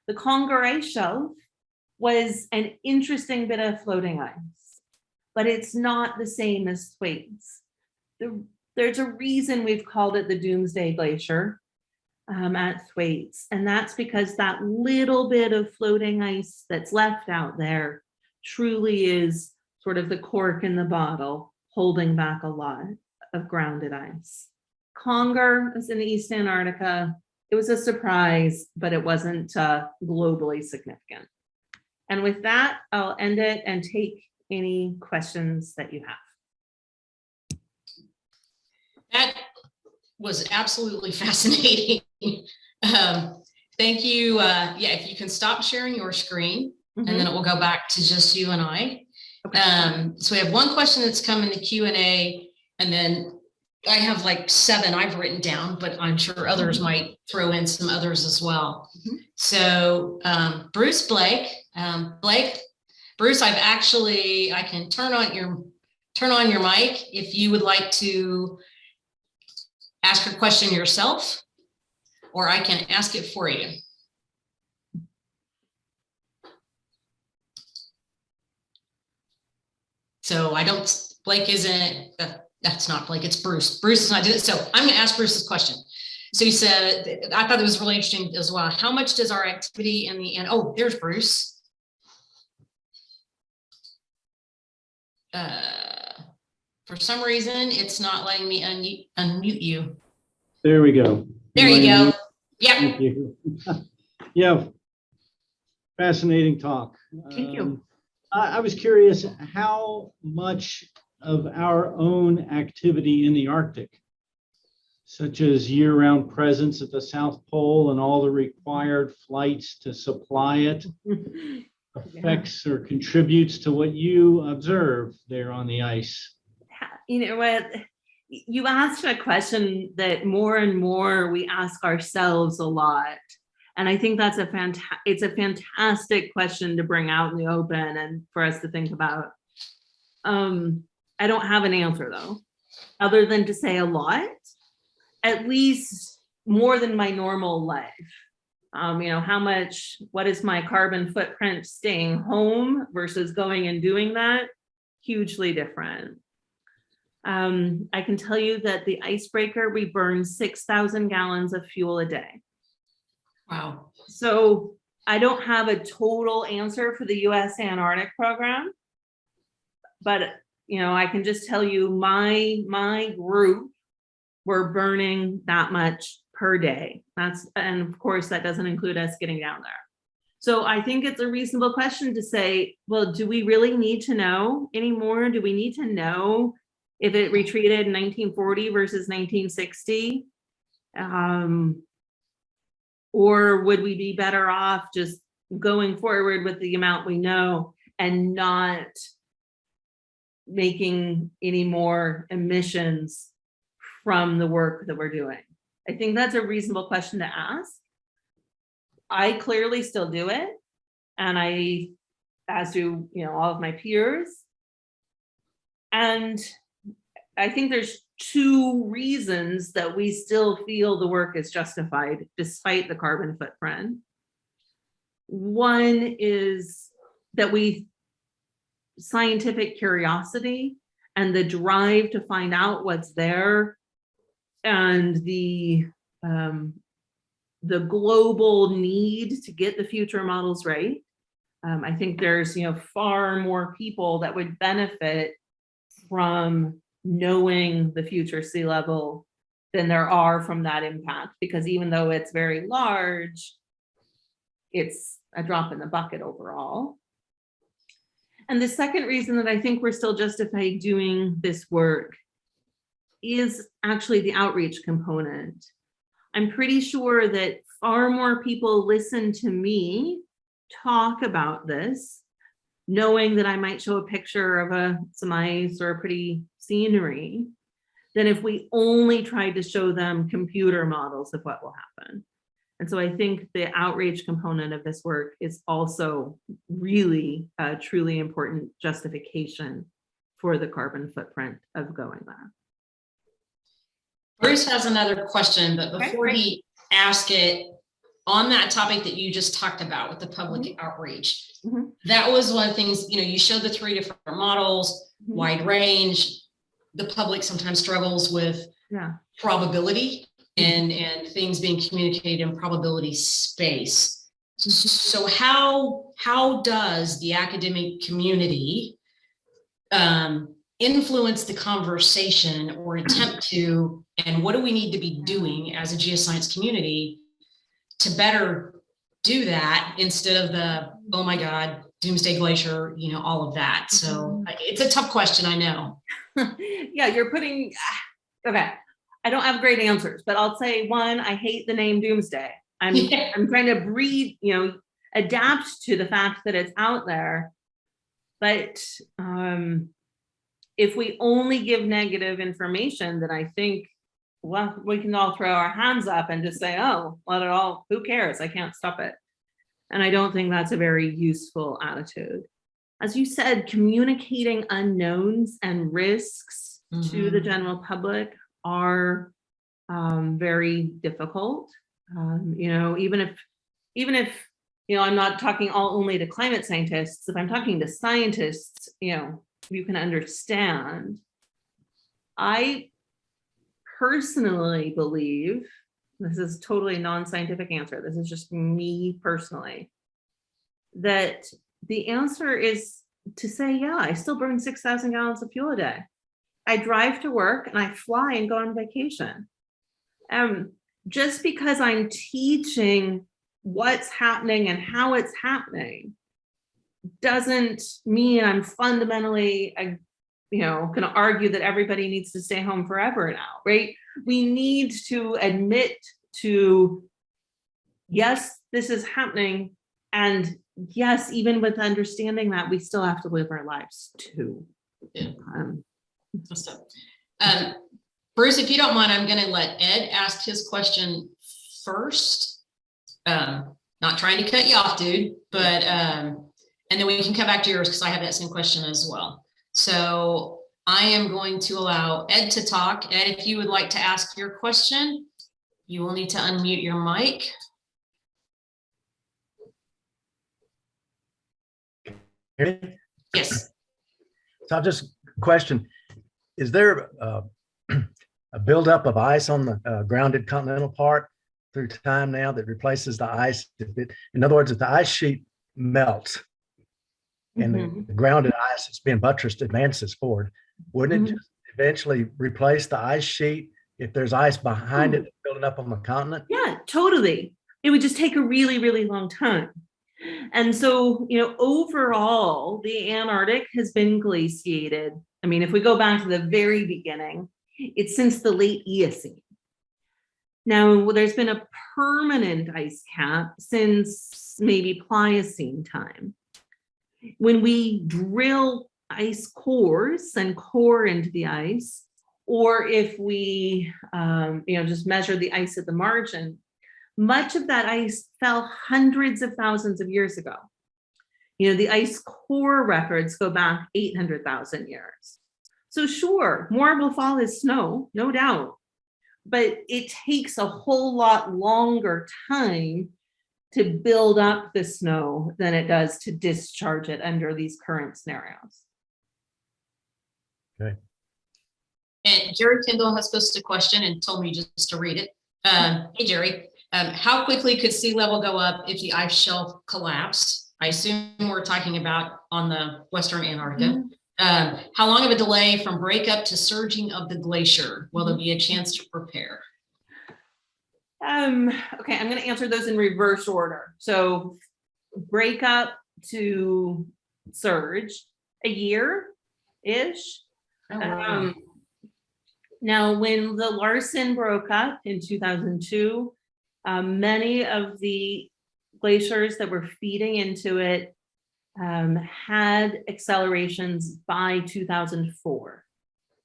The Conger Ice Shelf was an interesting bit of floating ice, but it's not the same as Thwaites. There's a reason we've called it the Doomsday Glacier at Thwaites, and that's because that little bit of floating ice that's left out there truly is sort of the cork in the bottle, holding back a lot of grounded ice. Conger is in East Antarctica. It was a surprise, but it wasn't globally significant. And with that, I'll end it and take any questions that you have. That was absolutely fascinating. Thank you. Yeah, if you can stop sharing your screen, and then it will go back to just you and I. Okay. So we have one question that's come in the Q&A, and then I have like 7 I've written down, but I'm sure others might throw in some others as well. So Bruce Blake, Blake, Bruce, I can turn on your mic if you would like to ask your question yourself, or I can ask it for you. So Blake isn't, that's not Blake, it's Bruce. Bruce is not doing it. So I'm going to ask Bruce this question. So he said, I thought it was really interesting as well. How much does our activity in the end? Oh, there's Bruce. For some reason, it's not letting me unmute you. There we go. There you go. Yep. Thank you. Yeah, fascinating talk. Thank you. I was curious how much of our own activity in the Arctic, such as year-round presence at the South Pole and all the required flights to supply it, affects or contributes to what you observe there on the ice. You know what? You asked a question that more and more we ask ourselves a lot. And I think that's it's a fantastic question to bring out in the open and for us to think about. I don't have an answer though, other than to say a lot, at least more than my normal life. You know, what is my carbon footprint staying home versus going and doing that? Hugely different. I can tell you that the icebreaker, we burn 6,000 gallons of fuel a day. Wow. So I don't have a total answer for the US Antarctic program, but you know, I can just tell you my group, we're burning that much per day. And of course that doesn't include us getting down there. So I think it's a reasonable question to say, well, do we really need to know anymore? Do we need to know if it retreated in 1940 versus 1960? Or would we be better off just going forward with the amount we know and not making any more emissions from the work that we're doing? I think that's a reasonable question to ask. I clearly still do it, and as do, you know, all of my peers. And I think there's two reasons that we still feel the work is justified despite the carbon footprint. One is that scientific curiosity and the drive to find out what's there, and the global need to get the future models right. I think there's, you know, far more people that would benefit from knowing the future sea level than there are from that impact, because even though it's very large, it's a drop in the bucket overall. And the second reason that I think we're still justified doing this work is actually the outreach component. I'm pretty sure that far more people listen to me talk about this, knowing that I might show a picture of some ice or a pretty scenery, than if we only tried to show them computer models of what will happen. And so I think the outreach component of this work is also really a truly important justification for the carbon footprint of going there. Bruce has another question, but before he asks it, on that topic that you just talked about with the public outreach, that was one of the things, you know, you showed the 3 different models, wide range. The public sometimes struggles with probability and things being communicated in probability space. So how does the academic community influence the conversation or attempt to, and what do we need to be doing as a geoscience community to better do that instead of the, oh my God, Doomsday Glacier, you know, all of that. So it's a tough question, I know. Yeah, you're putting, okay. I don't have great answers, but I'll say one, I hate the name Doomsday. I'm trying to breed, you know, adapt to the fact that it's out there. But if we only give negative information, then I think, well, we can all throw our hands up and just say, oh, let it all, who cares? I can't stop it. And I don't think that's a very useful attitude. as you said, communicating unknowns and risks to the general public are very difficult. Even if I'm not talking only to climate scientists, if I'm talking to scientists, you can understand. I personally believe, this is totally a non-scientific answer, this is just me personally, that the answer is to say, yeah, I still burn 6,000 gallons of fuel a day. I drive to work and I fly and go on vacation. Just because I'm teaching what's happening and how it's happening doesn't mean I'm fundamentally, going to argue that everybody needs to stay home forever now, right? We need to admit to, yes, this is happening. And yes, even with understanding that, we still have to live our lives too. Yeah. Bruce, if you don't mind, I'm going to let Ed ask his question first. Not trying to cut you off, dude, but and then we can come back to yours because I have that same question as well. So I am going to allow Ed to talk. Ed, if you would like to ask your question, you will need to unmute your mic. Yes. So I'll just question, is there a buildup of ice on the grounded continental part through time now that replaces the ice? In other words, if the ice sheet melts and the grounded ice that's being buttressed advances forward, wouldn't it just eventually replace the ice sheet if there's ice behind it building up on the continent? Yeah, totally. It would just take a really, really long time. And so, overall, the Antarctic has been glaciated. I mean, if we go back to the very beginning, it's since the late Eocene. Now, there's been a permanent ice cap since maybe Pliocene time. When we drill ice cores and core into the ice, or if we, just measure the ice at the margin, much of that ice fell hundreds of thousands of years ago. The ice core records go back 800,000 years. So sure, more will fall as snow, no doubt, but it takes a whole lot longer time to build up the snow than it does to discharge it under these current scenarios. Okay. And Jerry Kendall has posted a question and told me just to read it. Hey, Jerry, how quickly could sea level go up if the ice shelf collapsed? I assume we're talking about on the Western Antarctica. How long of a delay from breakup to surging of the glacier? Will there be a chance to prepare? Okay, I'm going to answer those in reverse order. So breakup to surge, a year-ish. Wow. Now, when the Larsen broke up in 2002, many of the glaciers that were feeding into it had accelerations by 2004.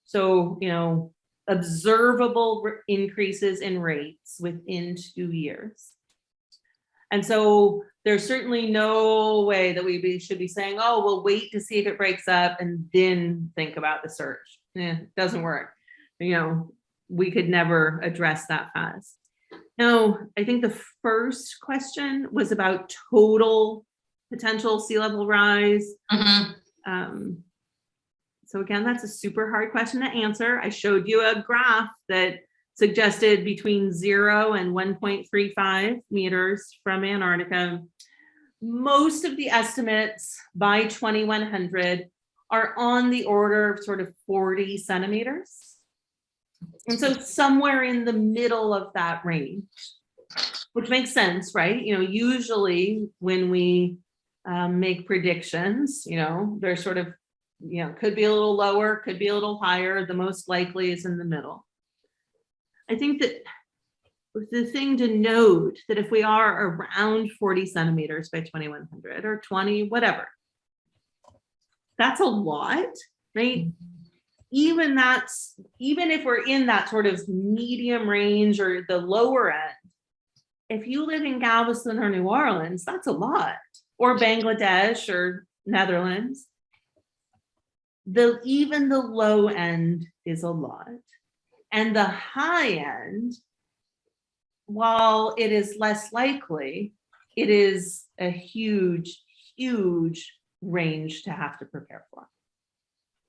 So, observable increases in rates within 2 years. And so there's certainly no way that we should be saying, oh, we'll wait to see if it breaks up and then think about the surge. It doesn't work. We could never address that fast. Now, I think the first question was about total potential sea level rise. So again, that's a super hard question to answer. I showed you a graph that suggested between 0 and 1.35 meters from Antarctica. Most of the estimates by 2100 are on the order of sort of 40 centimeters. And so somewhere in the middle of that range, which makes sense, right? Usually when we make predictions, they're sort of, could be a little lower, could be a little higher. The most likely is in the middle. I think that the thing to note that if we are around 40 centimeters by 2100 or 20, whatever, that's a lot, right? Even if we're in that sort of medium range or the lower end, if you live in Galveston or New Orleans, that's a lot, or Bangladesh or Netherlands. Even the low end is a lot. And the high end, while it is less likely, it is a huge, huge range to have to prepare for.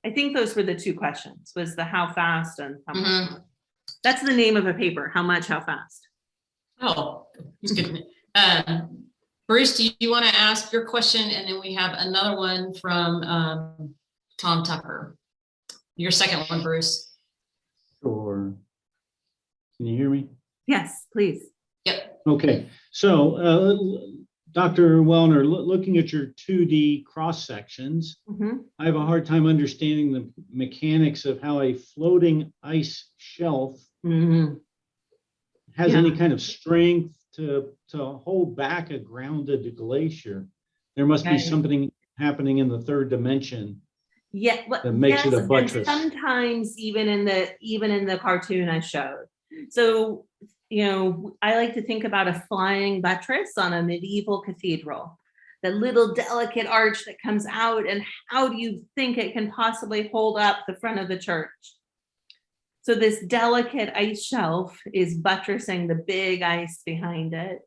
I think those were the two questions, was the how fast and how much. That's the name of a paper, how much, how fast. Oh, that's good. Bruce, do you want to ask your question? And then we have another one from Tom Tucker. Your second one, Bruce. Sure. Can you hear me? Yes, please. Yep. Okay, so Dr. Wellner, looking at your 2D cross sections, I have a hard time understanding the mechanics of how a floating ice shelf has any kind of strength to hold back a grounded glacier. There must be something happening in the third dimension. Yeah, that makes it a buttress. And sometimes even in the cartoon I showed. So, you know, I like to think about a flying buttress on a medieval cathedral, the little delicate arch that comes out, and how do you think it can possibly hold up the front of the church? So this delicate ice shelf is buttressing the big ice behind it.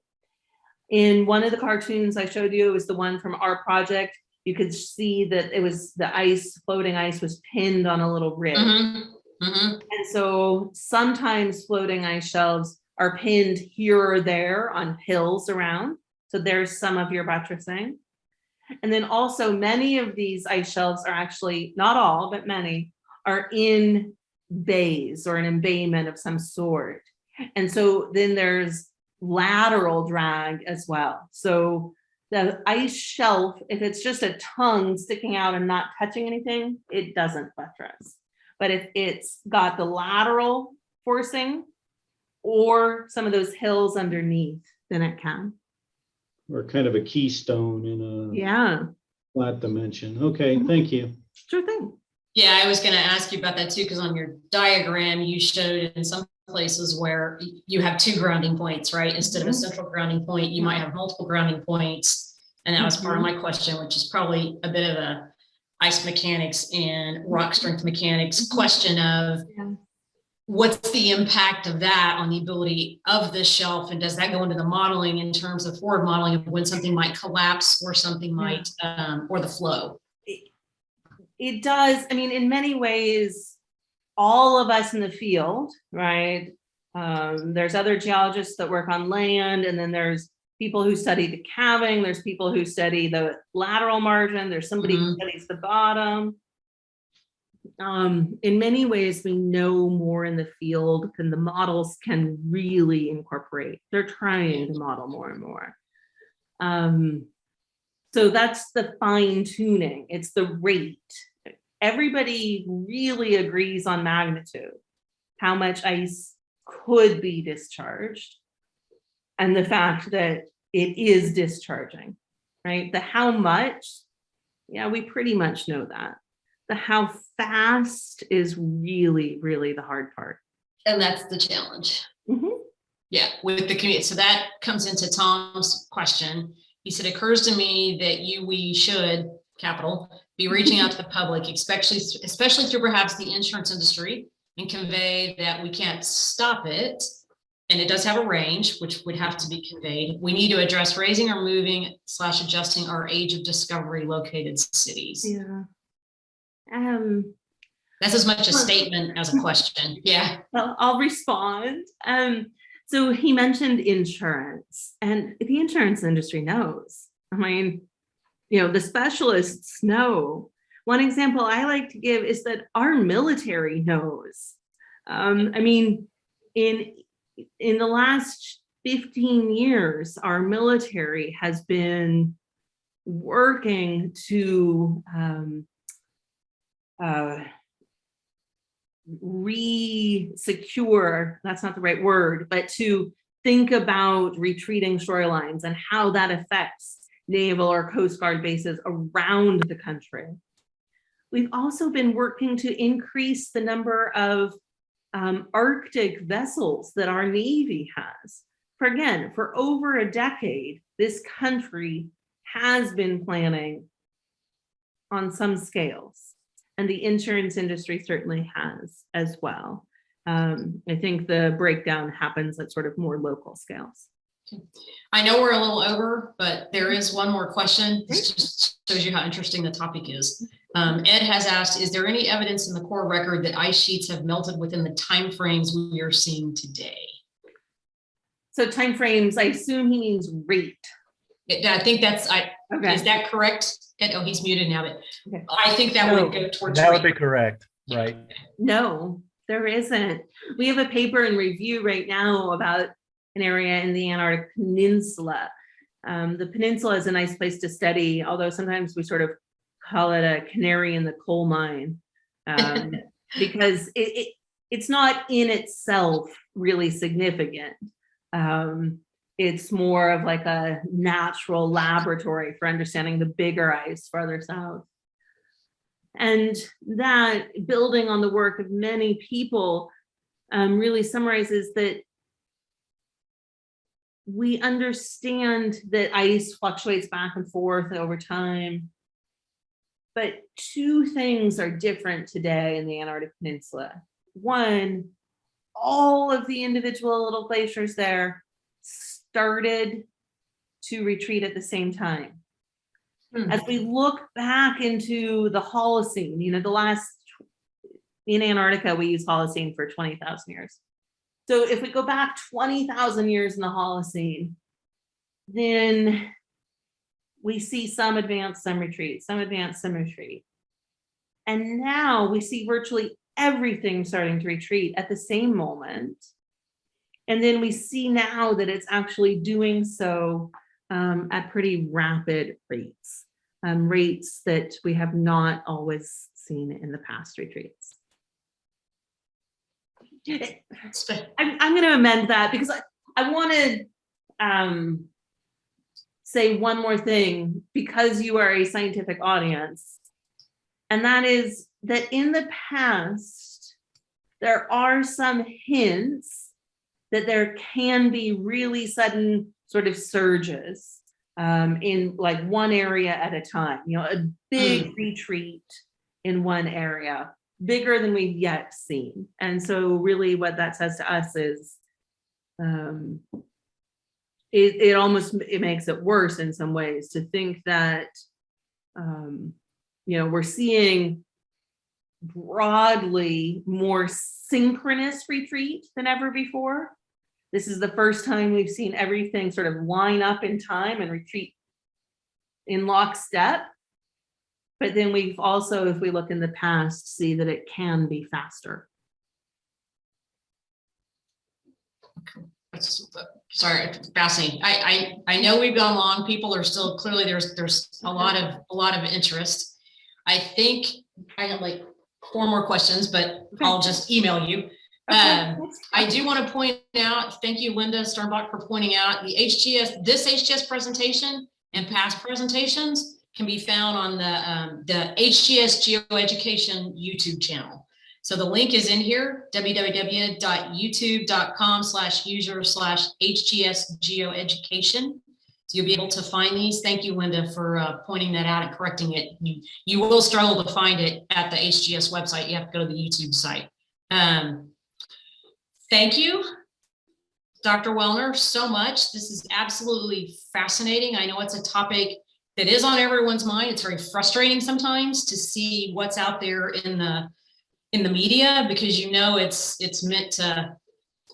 In one of the cartoons I showed you, it was the one from our project, you could see that it was the ice, floating ice was pinned on a little ridge. And so sometimes floating ice shelves are pinned here or there on hills around. So there's some of your buttressing. And then also many of these ice shelves are actually, not all, but many are in bays or an embayment of some sort. And so then there's lateral drag as well. So the ice shelf, if it's just a tongue sticking out and not touching anything, it doesn't buttress. But if it's got the lateral forcing or some of those hills underneath, then it can. Or kind of a keystone in a flat dimension. Okay, thank you. Sure thing. Yeah, I was going to ask you about that too, because on your diagram, you showed in some places where you have two grounding points, right? Instead of a central grounding point, you might have multiple grounding points. And that was part of my question, which is probably a bit of a ice mechanics and rock strength mechanics question of what's the impact of that on the ability of this shelf? And does that go into the modeling in terms of forward modeling of when something might collapse or something might, or the flow? It does. I mean, in many ways, all of us in the field, right? There's other geologists that work on land, and then there's people who study the calving, there's people who study the lateral margin, there's somebody who studies the bottom. In many ways, we know more in the field than the models can really incorporate. They're trying to model more and more. So that's the fine tuning. It's the rate. Everybody really agrees on magnitude, how much ice could be discharged, and the fact that it is discharging, right? The how much, yeah, we pretty much know that. The how fast is really, really the hard part. And that's the challenge. Yeah, with the community. So that comes into Tom's question. He said, it occurs to me that we should, capital, be reaching out to the public, especially through perhaps the insurance industry, and convey that we can't stop it. And it does have a range, which would have to be conveyed. We need to address raising or moving / adjusting our age of discovery located cities. Yeah. That's as much a statement as a question. Yeah. Well, I'll respond. So he mentioned insurance, and the insurance industry knows. I mean, you know, the specialists know. One example I like to give is that our military knows. I mean, in the last 15 years, our military has been working to re-secure, that's not the right word, but to think about retreating shorelines and how that affects naval or Coast Guard bases around the country. We've also been working to increase the number of Arctic vessels that our Navy has. For over a decade, this country has been planning on some scales, and the insurance industry certainly has as well. I think the breakdown happens at sort of more local scales. I know we're a little over, but there is one more question. This just shows you how interesting the topic is. Ed has asked, is there any evidence in the core record that ice sheets have melted within the timeframes we are seeing today? So timeframes, I assume he means rate. I think that's, Okay. is that correct? Ed, oh, he's muted now, but Okay. I think that would go towards That would rate. be correct, right? No, there isn't. We have a paper in review right now about an area in the Antarctic Peninsula. The peninsula is a nice place to study, although sometimes we sort of call it a canary in the coal mine, because it's not in itself really significant. It's more of like a natural laboratory for understanding the bigger ice farther south. And that, building on the work of many people, really summarizes that we understand that ice fluctuates back and forth over time. But two things are different today in the Antarctic Peninsula. One, all of the individual little glaciers there started to retreat at the same time. As we look back into the Holocene, in Antarctica, we use Holocene for 20,000 years. So if we go back 20,000 years in the Holocene, then we see some advance, some retreat, some advance, some retreat. And now we see virtually everything starting to retreat at the same moment. And then we see now that it's actually doing so at pretty rapid rates, rates that we have not always seen in the past retreats. I'm going to amend that because I want to say one more thing, because you are a scientific audience, and that is that in the past, there are some hints that there can be really sudden sort of surges in like one area at a time, a big retreat in one area, bigger than we've yet seen. And so really what that says to us is it makes it worse in some ways to think that we're seeing broadly more synchronous retreat than ever before. This is the first time we've seen everything sort of line up in time and retreat in lockstep. But then we've also, if we look in the past, see that it can be faster. Sorry, fascinating. I know we've gone long. People are still clearly there's a lot of interest. I think I have like 4 more questions, but I'll just email you. I do want to point out, thank you, Linda Sternbach, for pointing out this HGS presentation and past presentations can be found on the HGS Geoeducation YouTube channel. So the link is in here, www.youtube.com/user/HGS Geoeducation. So you'll be able to find these. Thank you, Linda, for pointing that out and correcting it. You will struggle to find it at the HGS website. You have to go to the YouTube site. Thank you, Dr. Wellner, so much. This is absolutely fascinating. I know it's a topic that is on everyone's mind. It's very frustrating sometimes to see what's out there in the media, because it's meant to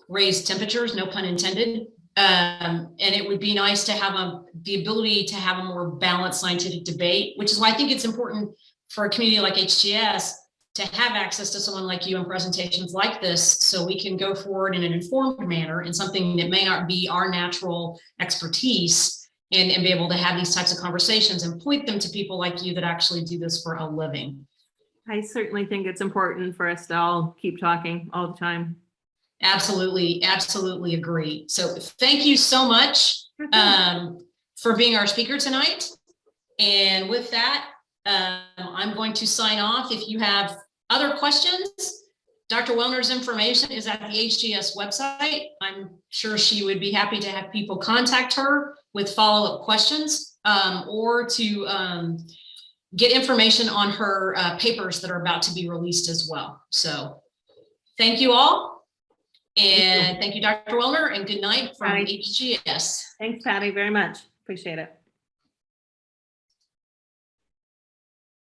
raise temperatures, no pun intended. And it would be nice to have the ability to have a more balanced scientific debate, which is why I think it's important for a community like HGS to have access to someone like you in presentations like this, so we can go forward in an informed manner in something that may not be our natural expertise, and be able to have these types of conversations and point them to people like you that actually do this for a living. I certainly think it's important for us to all keep talking all the time. Absolutely, absolutely agree. So thank you so much for being our speaker tonight. And with that, I'm going to sign off. If you have other questions, Dr. Wellner's information is at the HGS website. I'm sure she would be happy to have people contact her with follow-up questions, or to get information on her papers that are about to be released as well. So thank you all. And thank you, Dr. Wellner, and good night from Bye. HGS. Thanks, Patty, very much. Appreciate it.